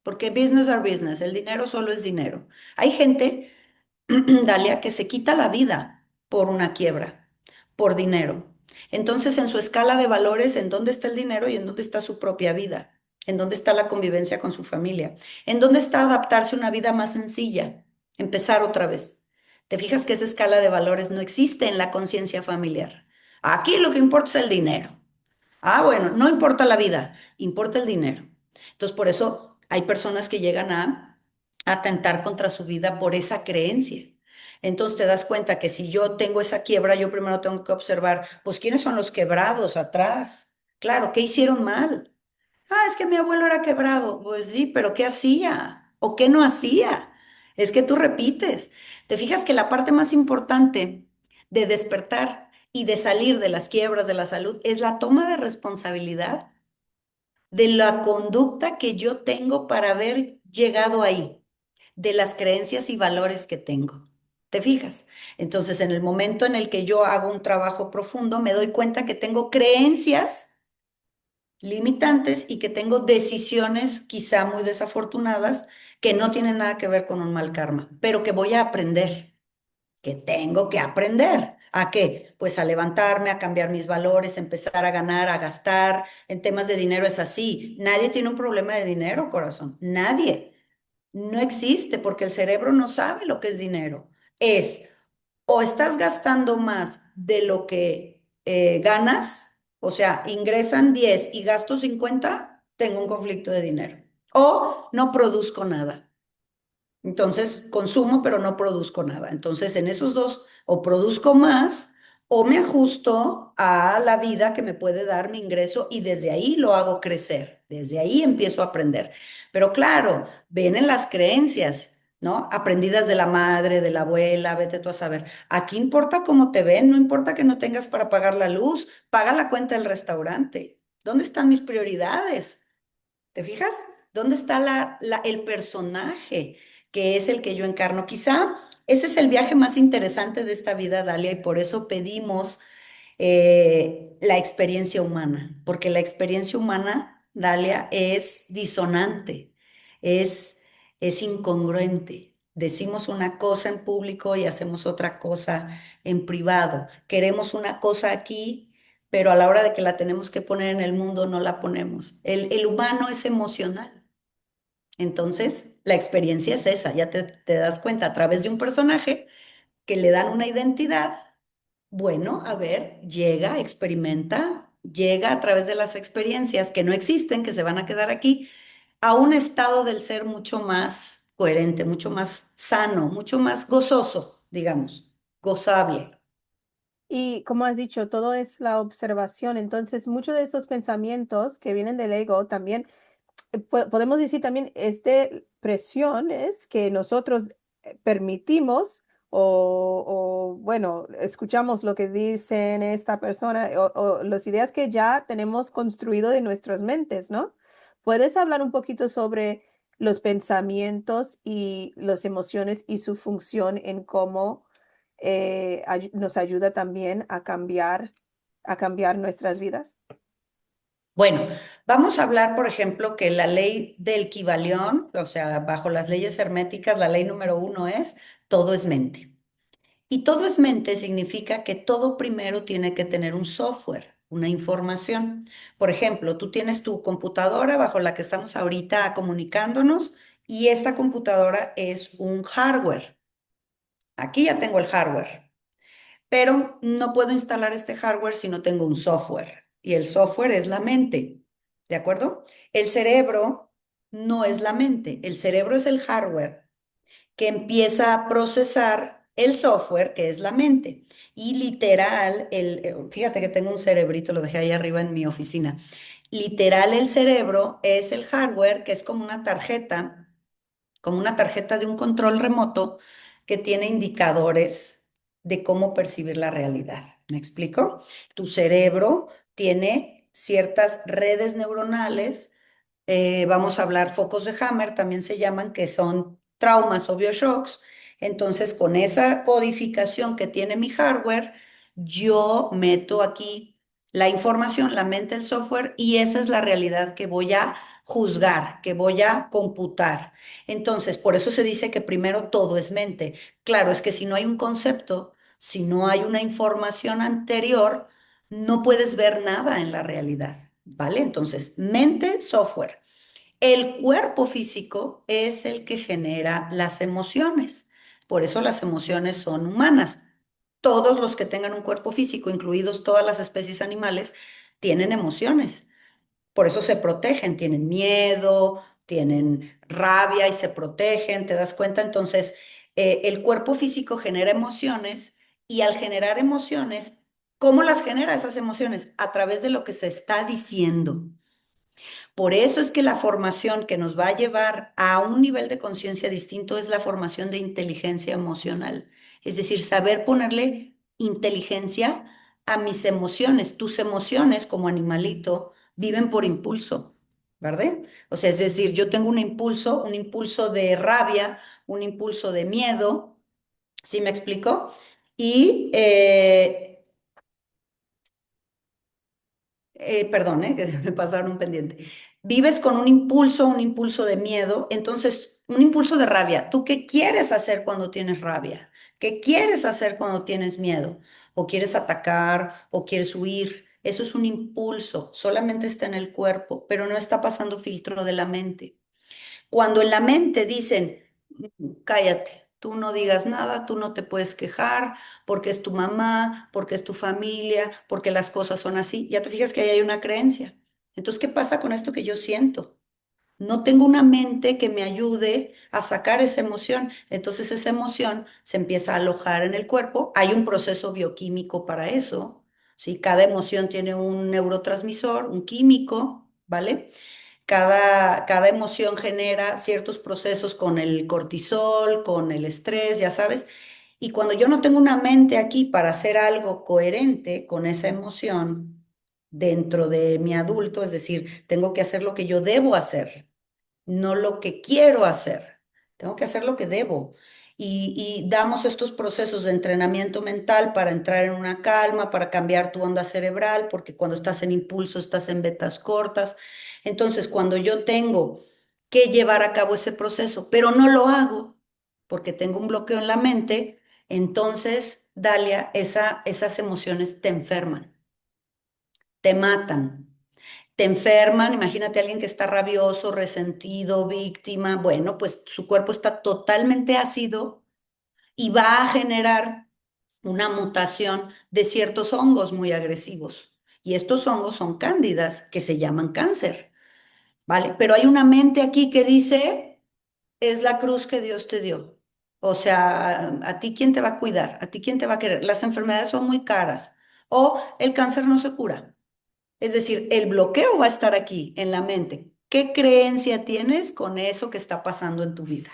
Porque business are business, el dinero solo es dinero. Hay gente, Dalia, que se quita la vida por una quiebra, por dinero. Entonces, en su escala de valores, ¿en dónde está el dinero y en dónde está su propia vida? ¿En dónde está la convivencia con su familia? ¿En dónde está adaptarse a una vida más sencilla? Empezar otra vez. ¿Te fijas que esa escala de valores no existe en la conciencia familiar? Aquí lo que importa es el dinero. Ah, bueno, no importa la vida, importa el dinero. Entonces, por eso hay personas que llegan a atentar contra su vida por esa creencia. Entonces te das cuenta que si yo tengo esa quiebra, yo primero tengo que observar, pues, ¿quiénes son los quebrados atrás? Claro, ¿qué hicieron mal? Ah, es que mi abuelo era quebrado. Pues sí, pero ¿qué hacía? ¿O qué no hacía? Es que tú repites. Te fijas que la parte más importante de despertar y de salir de las quiebras de la salud es la toma de responsabilidad de la conducta que yo tengo para haber llegado ahí, de las creencias y valores que tengo. ¿Te fijas? Entonces, en el momento en el que yo hago un trabajo profundo, me doy cuenta que tengo creencias limitantes y que tengo decisiones quizá muy desafortunadas que no tienen nada que ver con un mal karma, pero que voy a aprender, que tengo que aprender. ¿A qué? Pues a levantarme, a cambiar mis valores, empezar a ganar, a gastar. En temas de dinero es así. Nadie tiene un problema de dinero, corazón. Nadie. No existe porque el cerebro no sabe lo que es dinero. Es o estás gastando más de lo que ganas, o sea, ingresan 10 y gasto 50, tengo un conflicto de dinero. O no produzco nada. Entonces, consumo, pero no produzco nada. Entonces, en esos dos, o produzco más o me ajusto a la vida que me puede dar mi ingreso y desde ahí lo hago crecer. Desde ahí empiezo a aprender. Pero claro, vienen las creencias, ¿no? Aprendidas de la madre, de la abuela, vete tú a saber. Aquí importa cómo te ven, no importa que no tengas para pagar la luz, paga la cuenta del restaurante. ¿Dónde están mis prioridades? ¿Te fijas? ¿Dónde está el personaje que es el que yo encarno? Quizá ese es el viaje más interesante de esta vida, Dalia, y por eso pedimos la experiencia humana, porque la experiencia humana, Dalia, es disonante, es, es incongruente. Decimos una cosa en público y hacemos otra cosa en privado. Queremos una cosa aquí, pero a la hora de que la tenemos que poner en el mundo no la ponemos. El humano es emocional. Entonces, la experiencia es esa, ya te das cuenta a través de un personaje que le dan una identidad. Bueno, a ver, llega, experimenta, llega a través de las experiencias que no existen, que se van a quedar aquí, a un estado del ser mucho más coherente, mucho más sano, mucho más gozoso, digamos, gozable. Y como has dicho, todo es la observación. Entonces, muchos de esos pensamientos que vienen del ego también, podemos decir también, es de presiones que nosotros permitimos bueno, escuchamos lo que dicen esta persona o las ideas que ya tenemos construido de nuestras mentes, ¿no? ¿Puedes hablar un poquito sobre los pensamientos y las emociones y su función en cómo nos ayuda también a cambiar nuestras vidas? Bueno, vamos a hablar, por ejemplo, que la ley del Kybalión, o sea, bajo las leyes herméticas, la ley número uno es todo es mente. Y todo es mente significa que todo primero tiene que tener un software, una información. Por ejemplo, tú tienes tu computadora bajo la que estamos ahorita comunicándonos y esta computadora es un hardware. Aquí ya tengo el hardware, pero no puedo instalar este hardware si no tengo un software. Y el software es la mente, ¿de acuerdo? El cerebro no es la mente, el cerebro es el hardware que empieza a procesar el software, que es la mente. Y literal, fíjate que tengo un cerebrito, lo dejé ahí arriba en mi oficina. Literal, el cerebro es el hardware, que es como una tarjeta de un control remoto que tiene indicadores de cómo percibir la realidad. ¿Me explico? Tu cerebro tiene ciertas redes neuronales, vamos a hablar focos de Hammer, también se llaman, que son traumas o bioshocks. Entonces, con esa codificación que tiene mi hardware, yo meto aquí la información, la mente, el software, y esa es la realidad que voy a juzgar, que voy a computar. Entonces, por eso se dice que primero todo es mente. Claro, es que si no hay un concepto, si no hay una información anterior, no puedes ver nada en la realidad, ¿vale? Entonces, mente, software. El cuerpo físico es el que genera las emociones. Por eso las emociones son humanas. Todos los que tengan un cuerpo físico, incluidos todas las especies animales, tienen emociones. Por eso se protegen, tienen miedo, tienen rabia y se protegen, ¿te das cuenta? Entonces, el cuerpo físico genera emociones y al generar emociones, ¿cómo las genera esas emociones? A través de lo que se está diciendo. Por eso es que la formación que nos va a llevar a un nivel de conciencia distinto es la formación de inteligencia emocional. Es decir, saber ponerle inteligencia a mis emociones. Tus emociones como animalito viven por impulso, ¿verdad? O sea, es decir, yo tengo un impulso de rabia, un impulso de miedo, ¿sí me explico? Y perdón, que me pasaron un pendiente. Vives con un impulso de miedo, entonces un impulso de rabia. ¿Tú qué quieres hacer cuando tienes rabia? ¿Qué quieres hacer cuando tienes miedo? ¿O quieres atacar o quieres huir? Eso es un impulso, solamente está en el cuerpo, pero no está pasando filtro de la mente. Cuando en la mente dicen, cállate, tú no digas nada, tú no te puedes quejar, porque es tu mamá, porque es tu familia, porque las cosas son así, ya te fijas que ahí hay una creencia. Entonces, ¿qué pasa con esto que yo siento? No tengo una mente que me ayude a sacar esa emoción. Entonces esa emoción se empieza a alojar en el cuerpo. Hay un proceso bioquímico para eso, ¿sí? Cada emoción tiene un neurotransmisor, un químico, ¿vale? Cada emoción genera ciertos procesos con el cortisol, con el estrés, ya sabes. Y cuando yo no tengo una mente aquí para hacer algo coherente con esa emoción dentro de mi adulto, es decir, tengo que hacer lo que yo debo hacer, no lo que quiero hacer. Tengo que hacer lo que debo. Y damos estos procesos de entrenamiento mental para entrar en una calma, para cambiar tu onda cerebral, porque cuando estás en impulso estás en betas cortas. Entonces, cuando yo tengo que llevar a cabo ese proceso, pero no lo hago porque tengo un bloqueo en la mente, entonces, Dalia, esas emociones te enferman, te matan. Te enferman, imagínate a alguien que está rabioso, resentido, víctima, bueno, pues su cuerpo está totalmente ácido y va a generar una mutación de ciertos hongos muy agresivos. Y estos hongos son cándidas que se llaman cáncer, ¿vale? Pero hay una mente aquí que dice, es la cruz que Dios te dio. O sea, ¿a ti quién te va a cuidar? ¿A ti quién te va a querer? Las enfermedades son muy caras o el cáncer no se cura. Es decir, el bloqueo va a estar aquí, en la mente. ¿Qué creencia tienes con eso que está pasando en tu vida?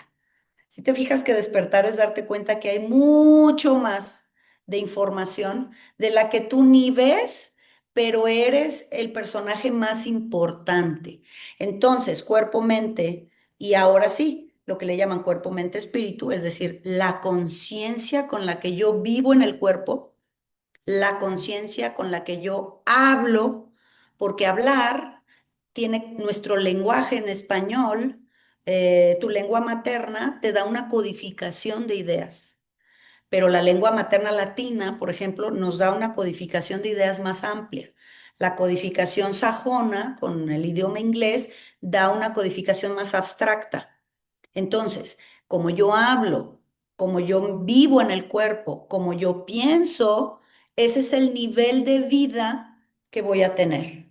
Si te fijas que despertar es darte cuenta que hay mucho más de información de la que tú ni ves, pero eres el personaje más importante. Entonces, cuerpo, mente, y ahora sí, lo que le llaman cuerpo, mente, espíritu, es decir, la conciencia con la que yo vivo en el cuerpo, la conciencia con la que yo hablo, porque hablar tiene nuestro lenguaje en español, tu lengua materna te da una codificación de ideas, pero la lengua materna latina, por ejemplo, nos da una codificación de ideas más amplia. La codificación sajona, con el idioma inglés, da una codificación más abstracta. Entonces, como yo hablo, como yo vivo en el cuerpo, como yo pienso, ese es el nivel de vida que voy a tener.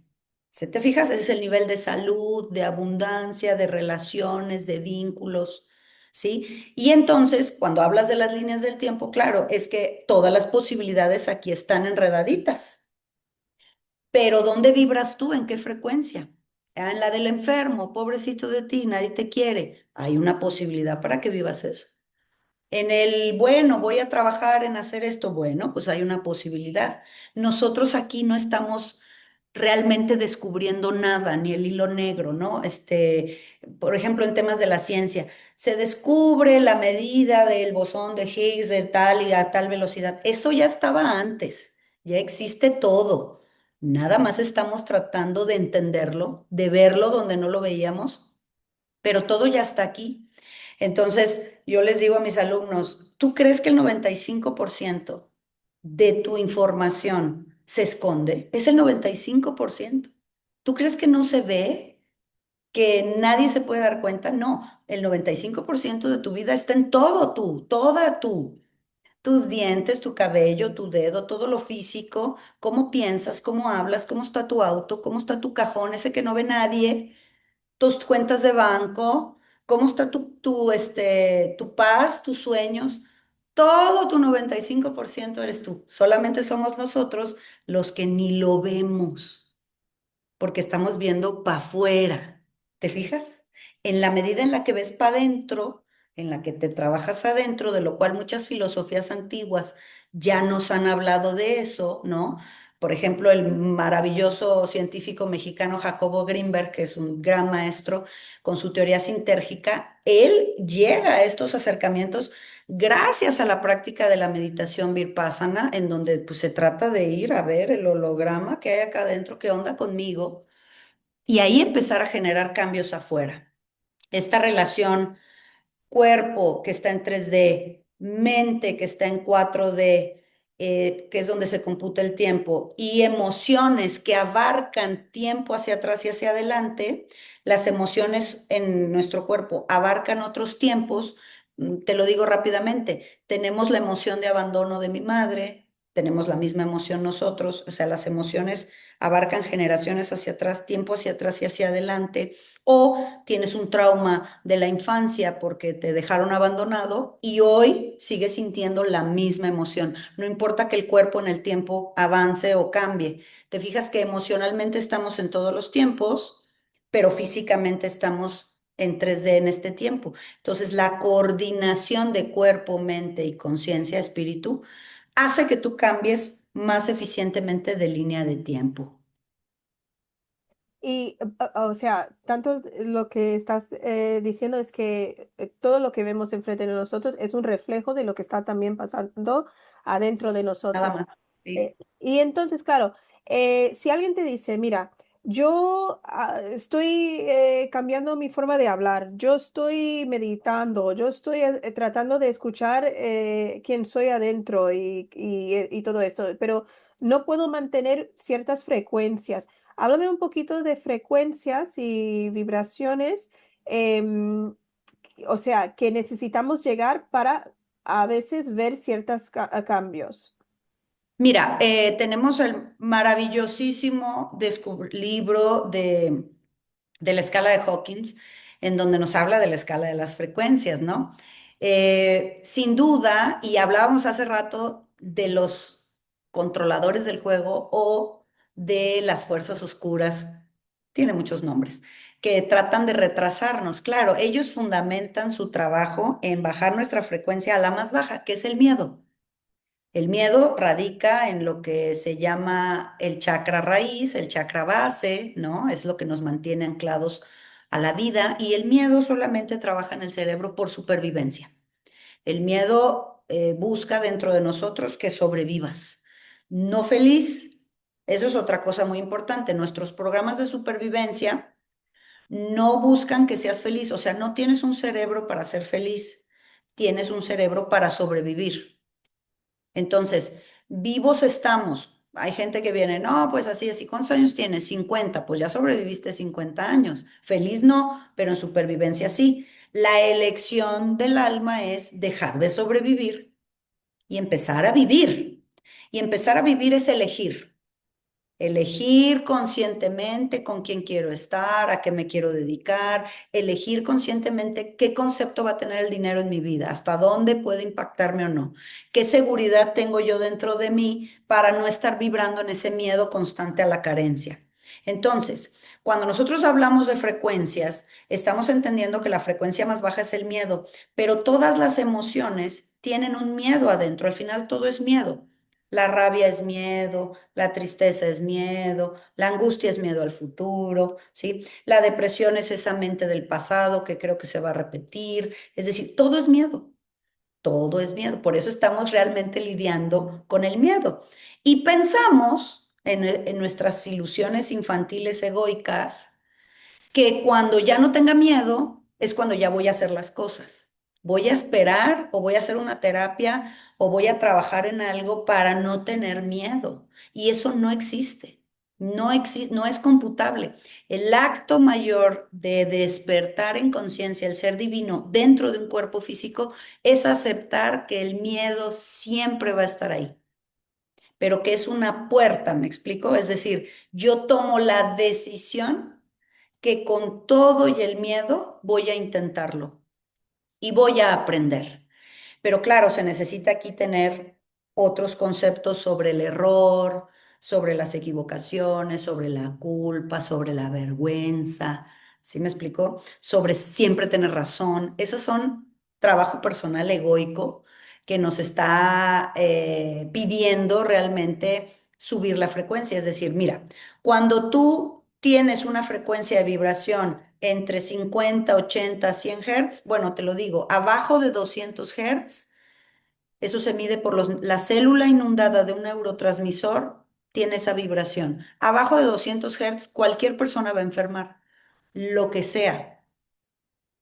¿Se te fijas? Ese es el nivel de salud, de abundancia, de relaciones, de vínculos, ¿sí? Y entonces, cuando hablas de las líneas del tiempo, claro, es que todas las posibilidades aquí están enredaditas. Pero ¿dónde vibras tú? ¿En qué frecuencia? Ah, en la del enfermo, pobrecito de ti, nadie te quiere. Hay una posibilidad para que vivas eso. En el, bueno, voy a trabajar en hacer esto, bueno, pues hay una posibilidad. Nosotros aquí no estamos realmente descubriendo nada, ni el hilo negro, ¿no? Por ejemplo, en temas de la ciencia, se descubre la medida del bosón de Higgs de tal y a tal velocidad. Eso ya estaba antes, ya existe todo. Nada más estamos tratando de entenderlo, de verlo donde no lo veíamos, pero todo ya está aquí. Entonces, yo les digo a mis alumnos, ¿tú crees que el 95% de tu información se esconde? Es el 95%. ¿Tú crees que no se ve? ¿Que nadie se puede dar cuenta? No, el 95% de tu vida está en todo tú, toda tú. Tus dientes, tu cabello, tu dedo, todo lo físico, cómo piensas, cómo hablas, cómo está tu auto, cómo está tu cajón, ese que no ve nadie, tus cuentas de banco, cómo está tu paz, tus sueños. Todo tu 95% eres tú. Solamente somos nosotros los que ni lo vemos porque estamos viendo para afuera. ¿Te fijas? En la medida en la que ves para adentro, en la que te trabajas adentro, de lo cual muchas filosofías antiguas ya nos han hablado de eso, ¿no? Por ejemplo, el maravilloso científico mexicano Jacobo Grinberg, que es un gran maestro con su teoría sintérgica, él llega a estos acercamientos gracias a la práctica de la meditación Vipassana, en donde pues, se trata de ir a ver el holograma que hay acá adentro, qué onda conmigo, y ahí empezar a generar cambios afuera. Esta relación cuerpo que está en 3D, mente que está en 4D, que es donde se computa el tiempo, y emociones que abarcan tiempo hacia atrás y hacia adelante, las emociones en nuestro cuerpo abarcan otros tiempos. Te lo digo rápidamente, tenemos la emoción de abandono de mi madre, tenemos la misma emoción nosotros, o sea, las emociones abarcan generaciones hacia atrás, tiempo hacia atrás y hacia adelante, o tienes un trauma de la infancia porque te dejaron abandonado y hoy sigues sintiendo la misma emoción. No importa que el cuerpo en el tiempo avance o cambie. Te fijas que emocionalmente estamos en todos los tiempos, pero físicamente estamos en 3D en este tiempo. Entonces, la coordinación de cuerpo, mente y conciencia, espíritu, hace que tú cambies más eficientemente de línea de tiempo. Y, o sea, tanto lo que estás diciendo es que todo lo que vemos enfrente de nosotros es un reflejo de lo que está también pasando adentro de Nada nosotros. más. Sí. Y entonces, claro, si alguien te dice, mira, yo estoy cambiando mi forma de hablar, yo estoy meditando, yo estoy tratando de escuchar quién soy adentro y todo esto, pero no puedo mantener ciertas frecuencias. Háblame un poquito de frecuencias y vibraciones, em, o sea, que necesitamos llegar para a veces ver ciertos cambios. Mira, tenemos el maravillosísimo libro de la escala de Hawkins, en donde nos habla de la escala de las frecuencias, ¿no? Sin duda, y hablábamos hace rato de los controladores del juego o de las fuerzas oscuras, tiene muchos nombres, que tratan de retrasarnos. Claro, ellos fundamentan su trabajo en bajar nuestra frecuencia a la más baja, que es el miedo. El miedo radica en lo que se llama el chakra raíz, el chakra base, ¿no? Es lo que nos mantiene anclados a la vida y el miedo solamente trabaja en el cerebro por supervivencia. El miedo busca dentro de nosotros que sobrevivas. No feliz, eso es otra cosa muy importante. Nuestros programas de supervivencia no buscan que seas feliz, o sea, no tienes un cerebro para ser feliz, tienes un cerebro para sobrevivir. Entonces, vivos estamos. Hay gente que viene, no, pues así es. ¿Y cuántos años tienes? 50. Pues ya sobreviviste 50 años. Feliz no, pero en supervivencia sí. La elección del alma es dejar de sobrevivir y empezar a vivir. Y empezar a vivir es elegir. Elegir conscientemente con quién quiero estar, a qué me quiero dedicar, elegir conscientemente qué concepto va a tener el dinero en mi vida, hasta dónde puede impactarme o no, qué seguridad tengo yo dentro de mí para no estar vibrando en ese miedo constante a la carencia. Entonces, cuando nosotros hablamos de frecuencias, estamos entendiendo que la frecuencia más baja es el miedo, pero todas las emociones tienen un miedo adentro, al final todo es miedo. La rabia es miedo, la tristeza es miedo, la angustia es miedo al futuro, ¿sí? La depresión es esa mente del pasado que creo que se va a repetir. Es decir, todo es miedo, todo es miedo. Por eso estamos realmente lidiando con el miedo. Y pensamos en nuestras ilusiones infantiles egoicas que cuando ya no tenga miedo es cuando ya voy a hacer las cosas. Voy a esperar o voy a hacer una terapia o voy a trabajar en algo para no tener miedo. Y eso no existe. No existe, no es computable. El acto mayor de despertar en conciencia el ser divino dentro de un cuerpo físico es aceptar que el miedo siempre va a estar ahí, pero que es una puerta, ¿me explico? Es decir, yo tomo la decisión que con todo y el miedo voy a intentarlo y voy a aprender. Pero claro, se necesita aquí tener otros conceptos sobre el error, sobre las equivocaciones, sobre la culpa, sobre la vergüenza. ¿Sí me explicó? Sobre siempre tener razón. Esos son trabajo personal egoico que nos está pidiendo realmente subir la frecuencia. Es decir, mira, cuando tú tienes una frecuencia de vibración entre 50, 80, 100 Hz, bueno, te lo digo, abajo de 200 Hz, eso se mide por la célula inundada de un neurotransmisor, tiene esa vibración. Abajo de 200 Hz, cualquier persona va a enfermar, lo que sea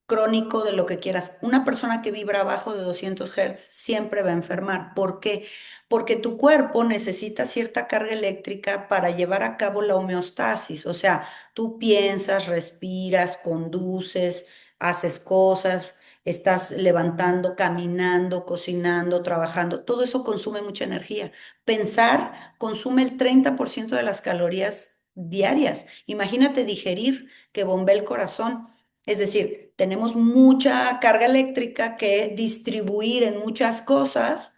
crónico de lo que quieras. Una persona que vibra abajo de 200 Hz siempre va a enfermar. ¿Por qué? Porque tu cuerpo necesita cierta carga eléctrica para llevar a cabo la homeostasis. O sea, tú piensas, respiras, conduces, haces cosas, estás levantando, caminando, cocinando, trabajando. Todo eso consume mucha energía. Pensar consume el 30% de las calorías diarias. Imagínate digerir que bombea el corazón. Es decir, tenemos mucha carga eléctrica que distribuir en muchas cosas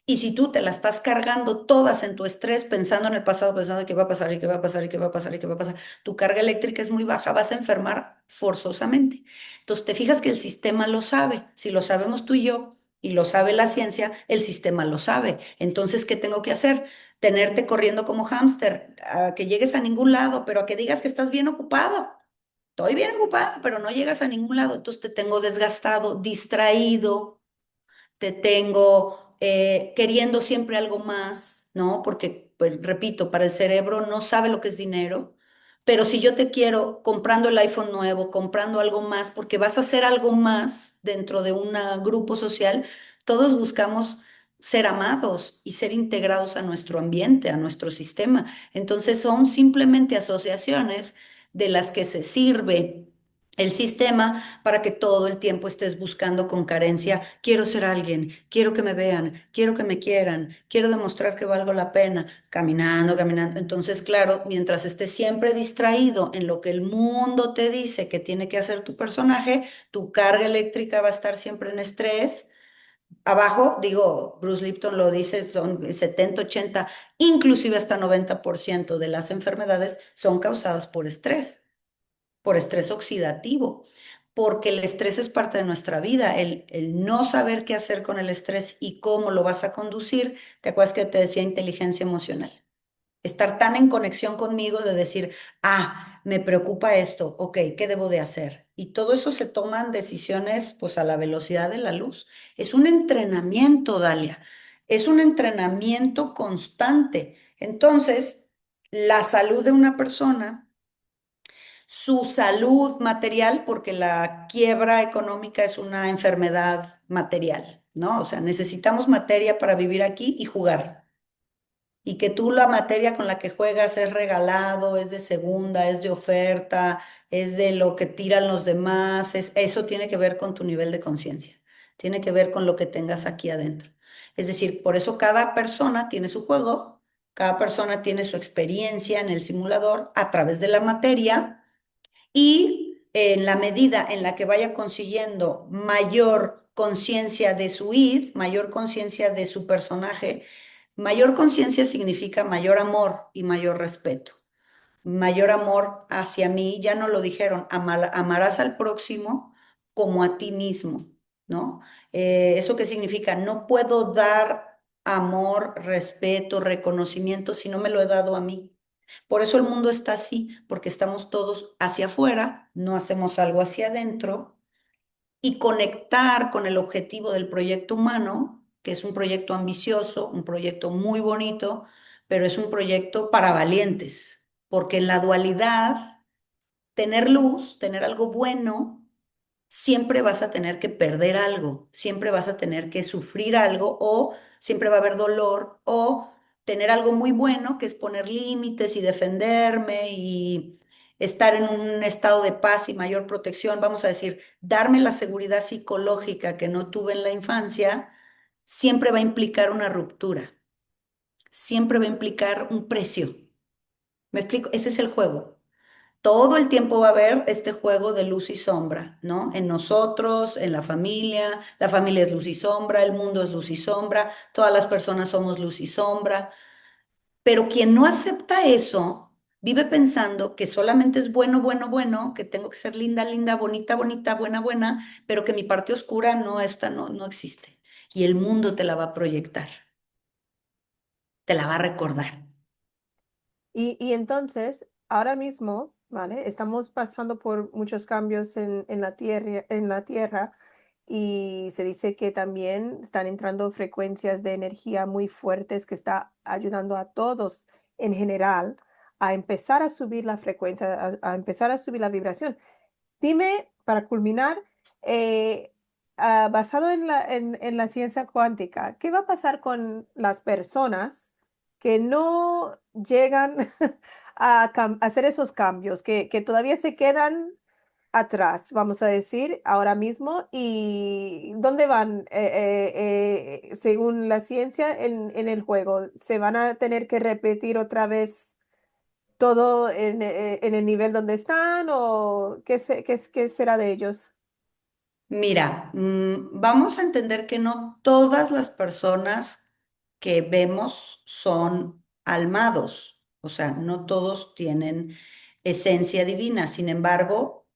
y si tú te la estás cargando todas en tu estrés, pensando en el pasado, pensando en qué va a pasar y qué va a pasar y qué va a pasar y qué va a pasar, tu carga eléctrica es muy baja, vas a enfermar forzosamente. Entonces, te fijas que el sistema lo sabe. Si lo sabemos tú y yo y lo sabe la ciencia, el sistema lo sabe. Entonces, ¿qué tengo que hacer? Tenerte corriendo como hámster, a que llegues a ningún lado, pero a que digas que estás bien ocupado. Estoy bien ocupada, pero no llegas a ningún lado, entonces te tengo desgastado, distraído, te tengo queriendo siempre algo más, ¿no? Porque, pues, repito, para el cerebro no sabe lo que es dinero, pero si yo te quiero comprando el iPhone nuevo, comprando algo más, porque vas a hacer algo más dentro de un grupo social, todos buscamos ser amados y ser integrados a nuestro ambiente, a nuestro sistema. Entonces son simplemente asociaciones de las que se sirve el sistema para que todo el tiempo estés buscando con carencia, quiero ser alguien, quiero que me vean, quiero que me quieran, quiero demostrar que valgo la pena, caminando, caminando. Entonces, claro, mientras estés siempre distraído en lo que el mundo te dice que tiene que hacer tu personaje, tu carga eléctrica va a estar siempre en estrés. Abajo, digo, Bruce Lipton lo dice, son 70, 80, inclusive hasta 90% de las enfermedades son causadas por estrés oxidativo. porque el estrés es parte de nuestra vida. El no saber qué hacer con el estrés y cómo lo vas a conducir, ¿te acuerdas que te decía inteligencia emocional? Estar tan en conexión conmigo de decir, me preocupa esto, ok, ¿qué debo de hacer? Y todo eso se toman decisiones pues a la velocidad de la luz. Es un entrenamiento, Dalia, es un entrenamiento constante. Entonces, la salud de una persona, su salud material, porque la quiebra económica es una enfermedad material, ¿no? O sea, necesitamos materia para vivir aquí y jugar. Y que tú la materia con la que juegas es regalado, es de segunda, es de oferta, es de lo que tiran los demás, eso tiene que ver con tu nivel de conciencia, tiene que ver con lo que tengas aquí adentro. Es decir, por eso cada persona tiene su juego, cada persona tiene su experiencia en el simulador a través de la materia y en la medida en la que vaya consiguiendo mayor conciencia de su id, mayor conciencia de su personaje, mayor conciencia significa mayor amor y mayor respeto. Mayor amor hacia mí, ya no lo dijeron, amarás al próximo como a ti mismo, ¿no? ¿Eso qué significa? No puedo dar amor, respeto, reconocimiento si no me lo he dado a mí. Por eso el mundo está así, porque estamos todos hacia afuera, no hacemos algo hacia adentro y conectar con el objetivo del proyecto humano, que es un proyecto ambicioso, un proyecto muy bonito, pero es un proyecto para valientes, porque en la dualidad, tener luz, tener algo bueno, siempre vas a tener que perder algo, siempre vas a tener que sufrir algo o siempre va a haber dolor o tener algo muy bueno que es poner límites y defenderme y estar en un estado de paz y mayor protección, vamos a decir, darme la seguridad psicológica que no tuve en la infancia, siempre va a implicar una ruptura, siempre va a implicar un precio. ¿Me explico? Ese es el juego. Todo el tiempo va a haber este juego de luz y sombra, ¿no? En nosotros, en la familia es luz y sombra, el mundo es luz y sombra, todas las personas somos luz y sombra, pero quien no acepta eso, vive pensando que solamente es bueno, bueno, bueno, que tengo que ser linda, linda, bonita, bonita, buena, buena, pero que mi parte oscura no está, no existe. Y el mundo te la va a proyectar, te la va a recordar. Y entonces, ahora mismo, ¿vale? Estamos pasando por muchos cambios en la Tierra y se dice que también están entrando frecuencias de energía muy fuertes que está ayudando a todos en general a empezar a subir la frecuencia, a empezar a subir la vibración. Dime, para culminar, eh, basado en la ciencia cuántica, ¿qué va a pasar con las personas que no llegan a hacer esos cambios, que todavía se quedan atrás, vamos a decir, ahora mismo? ¿Y dónde van, según la ciencia, en el juego? ¿Se van a tener que repetir otra vez todo en el nivel donde están o qué será de ellos? Mira, vamos a entender que no todas las personas que vemos son almados, o sea, no todos tienen esencia divina. Sin embargo,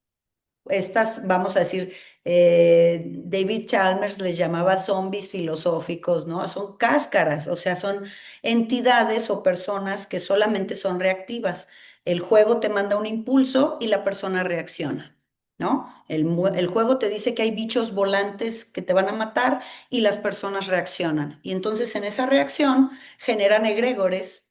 estas, vamos a decir, David Chalmers les llamaba zombies filosóficos, ¿no? Son cáscaras, o sea, son entidades o personas que solamente son reactivas. El juego te manda un impulso y la persona reacciona, ¿no? El juego te dice que hay bichos volantes que te van a matar y las personas reaccionan. Y entonces en esa reacción generan egregores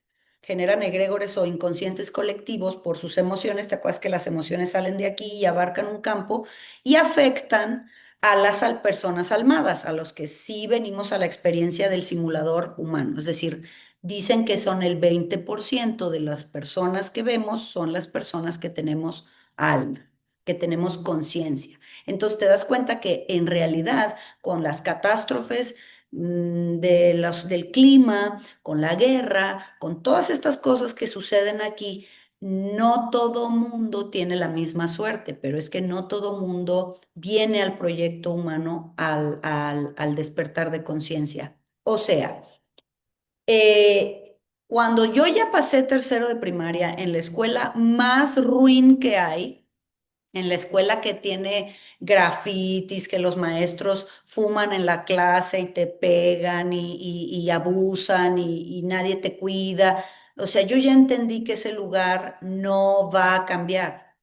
o inconscientes colectivos por sus emociones. ¿Te acuerdas que las emociones salen de aquí y abarcan un campo y afectan a las personas almadas, a los que sí venimos a la experiencia del simulador humano? Es decir, dicen que son el 20% de las personas que vemos son las personas que tenemos alma, que tenemos conciencia. Entonces te das cuenta que en realidad con las catástrofes del clima, con la guerra, con todas estas cosas que suceden aquí, no todo mundo tiene la misma suerte, pero es que no todo mundo viene al proyecto humano al despertar de conciencia. O sea, cuando yo ya pasé tercero de primaria en la escuela más ruin que hay, En la escuela que tiene grafitis, que los maestros fuman en la clase y te pegan y abusan y nadie te cuida. O sea, yo ya entendí que ese lugar no va a cambiar,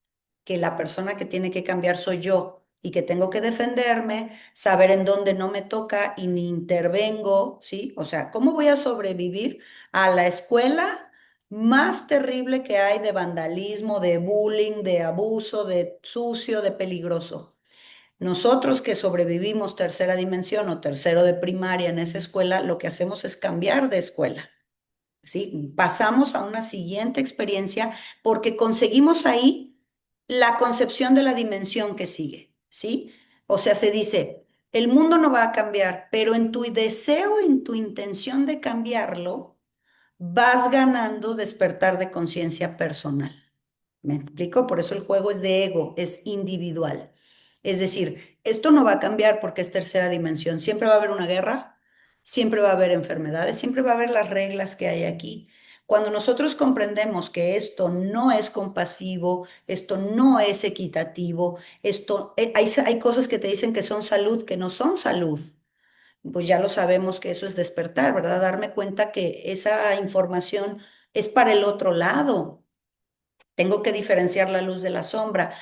que la persona que tiene que cambiar soy yo y que tengo que defenderme, saber en dónde no me toca y ni intervengo, ¿sí? O sea, ¿cómo voy a sobrevivir a la escuela más terrible que hay de vandalismo, de bullying, de abuso, de sucio, de peligroso? Nosotros que sobrevivimos tercera dimensión o tercero de primaria en esa escuela, lo que hacemos es cambiar de escuela. ¿Sí? Pasamos a una siguiente experiencia porque conseguimos ahí la concepción de la dimensión que sigue, ¿sí? O sea, se dice, el mundo no va a cambiar, pero en tu deseo, en tu intención de cambiarlo, vas ganando despertar de conciencia personal. ¿Me explico? Por eso el juego es de ego, es individual. Es decir, esto no va a cambiar porque es tercera dimensión. Siempre va a haber una guerra, siempre va a haber enfermedades, siempre va a haber las reglas que hay aquí. Cuando nosotros comprendemos que esto no es compasivo, esto no es equitativo, hay cosas que te dicen que son salud, que no son salud, pues ya lo sabemos que eso es despertar, ¿verdad? Darme cuenta que esa información es para el otro lado. Tengo que diferenciar la luz de la sombra,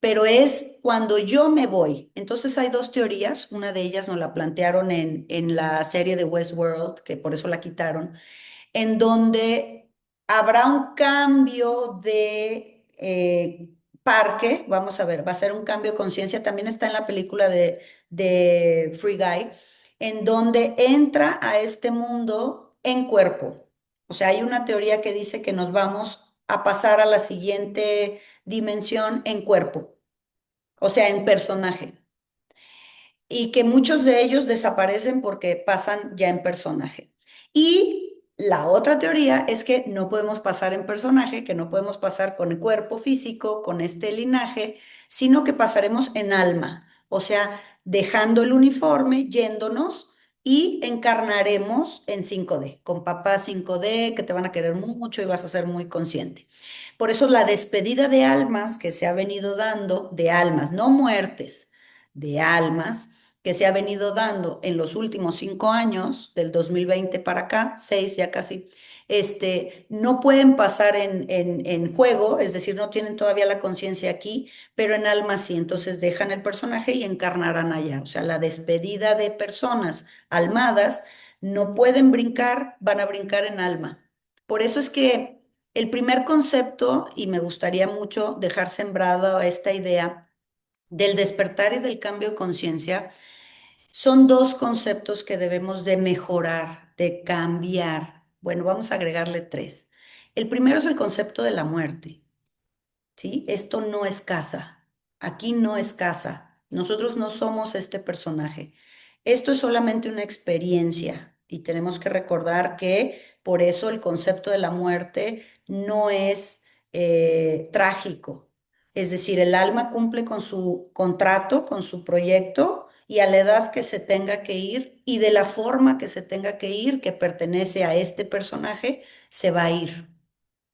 pero es cuando yo me voy. Entonces hay dos teorías, una de ellas nos la plantearon en la serie de Westworld, que por eso la quitaron, en donde habrá un cambio de parque, vamos a ver, va a ser un cambio de conciencia, también está en la película de Free Guy, en donde entra a este mundo en cuerpo. O sea, hay una teoría que dice que nos vamos a pasar a la siguiente dimensión en cuerpo, o sea, en personaje, y que muchos de ellos desaparecen porque pasan ya en personaje. Y la otra teoría es que no podemos pasar en personaje, que no podemos pasar con el cuerpo físico, con este linaje, sino que pasaremos en alma, o sea, dejando el uniforme, yéndonos y encarnaremos en 5D, con papás 5D que te van a querer mucho y vas a ser muy consciente. Por eso la despedida de almas que se ha venido dando, de almas, no muertes, de almas, que se ha venido dando en los últimos 5 años, del 2020 para acá, 6 ya casi, no pueden pasar en juego, es decir, no tienen todavía la conciencia aquí, pero en alma sí, entonces dejan el personaje y encarnarán allá. O sea, la despedida de personas almadas no pueden brincar, van a brincar en alma. Por eso es que el primer concepto, y me gustaría mucho dejar sembrada esta idea del despertar y del cambio de conciencia, son dos conceptos que debemos de mejorar, de cambiar. Bueno, vamos a agregarle tres. El primero es el concepto de la muerte. ¿Sí? Esto no es casa. Aquí no es casa. Nosotros no somos este personaje. Esto es solamente una experiencia y tenemos que recordar que por eso el concepto de la muerte no es trágico. Es decir, el alma cumple con su contrato, con su proyecto y a la edad que se tenga que ir y de la forma que se tenga que ir, que pertenece a este personaje, se va a ir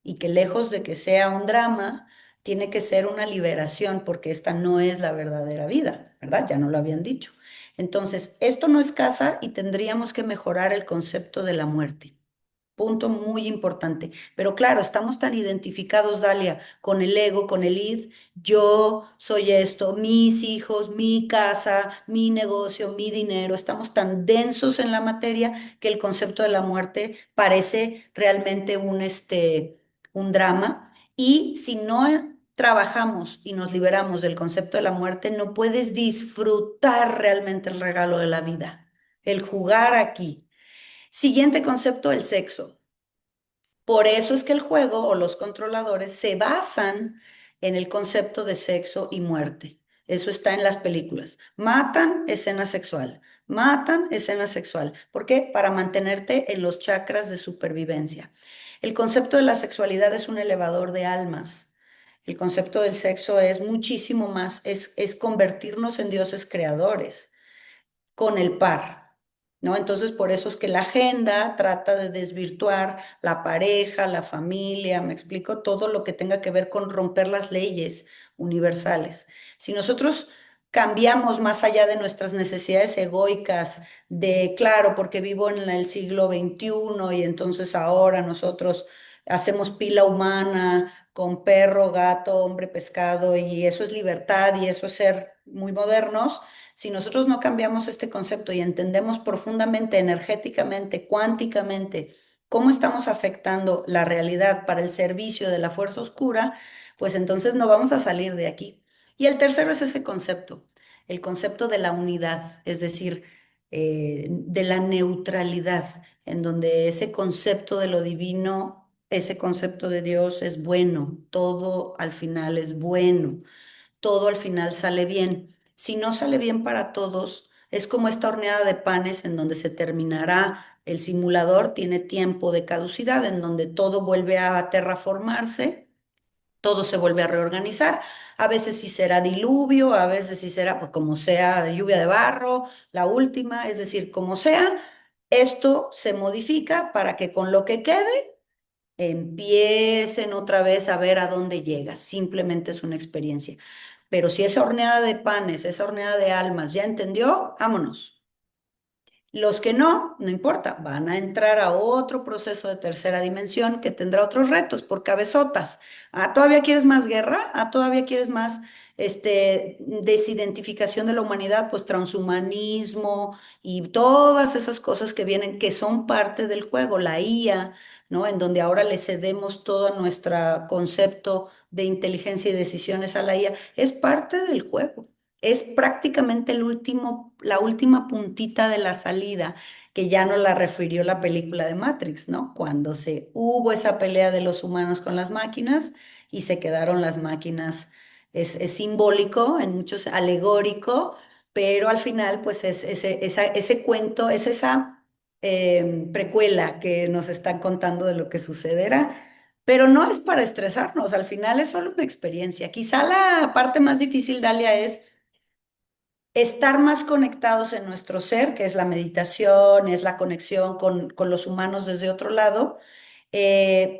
y que lejos de que sea un drama, tiene que ser una liberación porque esta no es la verdadera vida, ¿verdad? Ya no lo habían dicho. Entonces, esto no es casa y tendríamos que mejorar el concepto de la muerte. Punto muy importante. Pero claro, estamos tan identificados, Dalia, con el ego, con el id. Yo soy esto, mis hijos, mi casa, mi negocio, mi dinero. Estamos tan densos en la materia que el concepto de la muerte parece realmente un drama. Y si no trabajamos y nos liberamos del concepto de la muerte, no puedes disfrutar realmente el regalo de la vida, el jugar aquí. Siguiente concepto, el sexo. Por eso es que el juego o los controladores se basan en el concepto de sexo y muerte. Eso está en las películas. Matan escena sexual, matan escena sexual. ¿Por qué? Para mantenerte en los chakras de supervivencia. El concepto de la sexualidad es un elevador de almas. El concepto del sexo es muchísimo más, es convertirnos en dioses creadores con el par, ¿no? Entonces, por eso es que la agenda trata de desvirtuar la pareja, la familia, me explico, todo lo que tenga que ver con romper las leyes, universales. Si nosotros cambiamos más allá de nuestras necesidades egoicas, de, claro, porque vivo en el siglo XXI y entonces ahora nosotros hacemos pila humana con perro, gato, hombre, pescado y eso es libertad y eso es ser muy modernos. Si nosotros no cambiamos este concepto y entendemos profundamente, energéticamente, cuánticamente, cómo estamos afectando la realidad para el servicio de la fuerza oscura, pues entonces no vamos a salir de aquí. Y el tercero es ese concepto, el concepto de la unidad, es decir, de la neutralidad, en donde ese concepto de lo divino, ese concepto de Dios es bueno, todo al final es bueno, todo al final sale bien. Si no sale bien para todos, es como esta horneada de panes en donde se terminará el simulador, tiene tiempo de caducidad, en donde todo vuelve a terraformarse, todo se vuelve a reorganizar. A veces sí será diluvio, a veces sí será, pues como sea, lluvia de barro, la última, es decir, como sea, esto se modifica para que con lo que quede empiecen otra vez a ver a dónde llega. Simplemente es una experiencia. Pero si esa horneada de panes, esa horneada de almas ya entendió, vámonos. Los que no, no importa, van a entrar a otro proceso de tercera dimensión que tendrá otros retos por cabezotas. Ah, ¿todavía quieres más guerra? Ah, ¿todavía quieres más desidentificación de la humanidad? Pues transhumanismo y todas esas cosas que vienen, que son parte del juego, la IA, ¿no? En donde ahora le cedemos todo nuestro concepto de inteligencia y decisiones a la IA, es parte del juego. Es prácticamente la última puntita de la salida, que ya nos la refirió la película de Matrix, ¿no? Cuando se hubo esa pelea de los humanos con las máquinas y se quedaron las máquinas. Es simbólico, en muchos alegórico, pero al final, pues es ese cuento, es esa precuela que nos están contando de lo que sucederá. Pero no es para estresarnos, al final es solo una experiencia. Quizá la parte más difícil, Dalia, es estar más conectados en nuestro ser, que es la meditación, es la conexión con los humanos desde otro lado,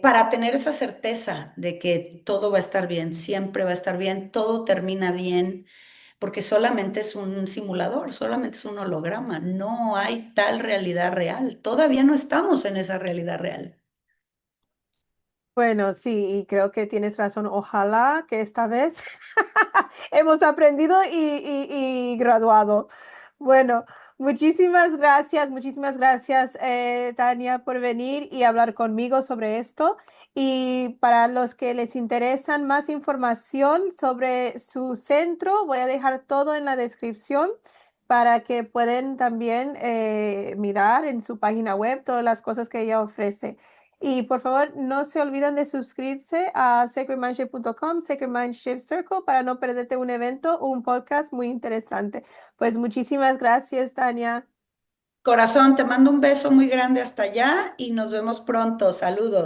para tener esa certeza de que todo va a estar bien, siempre va a estar bien, todo termina bien, porque solamente es un simulador, solamente es un holograma, no hay tal realidad real, todavía no estamos en esa realidad real. Bueno, sí, y creo que tienes razón. Ojalá que esta vez hemos aprendido y graduado. Bueno, muchísimas gracias, Tania, por venir y hablar conmigo sobre esto. Y para los que les interesan más información sobre su centro, voy a dejar todo en la descripción para que puedan también mirar en su página web todas las cosas que ella ofrece. Y por favor, no se olviden de suscribirse a sacredmindshift.com, Sacred Mindshift Circle, para no perderte un evento, un podcast muy interesante. Pues muchísimas gracias, Tania. Corazón, te mando un beso muy grande hasta allá y nos vemos pronto. Saludos.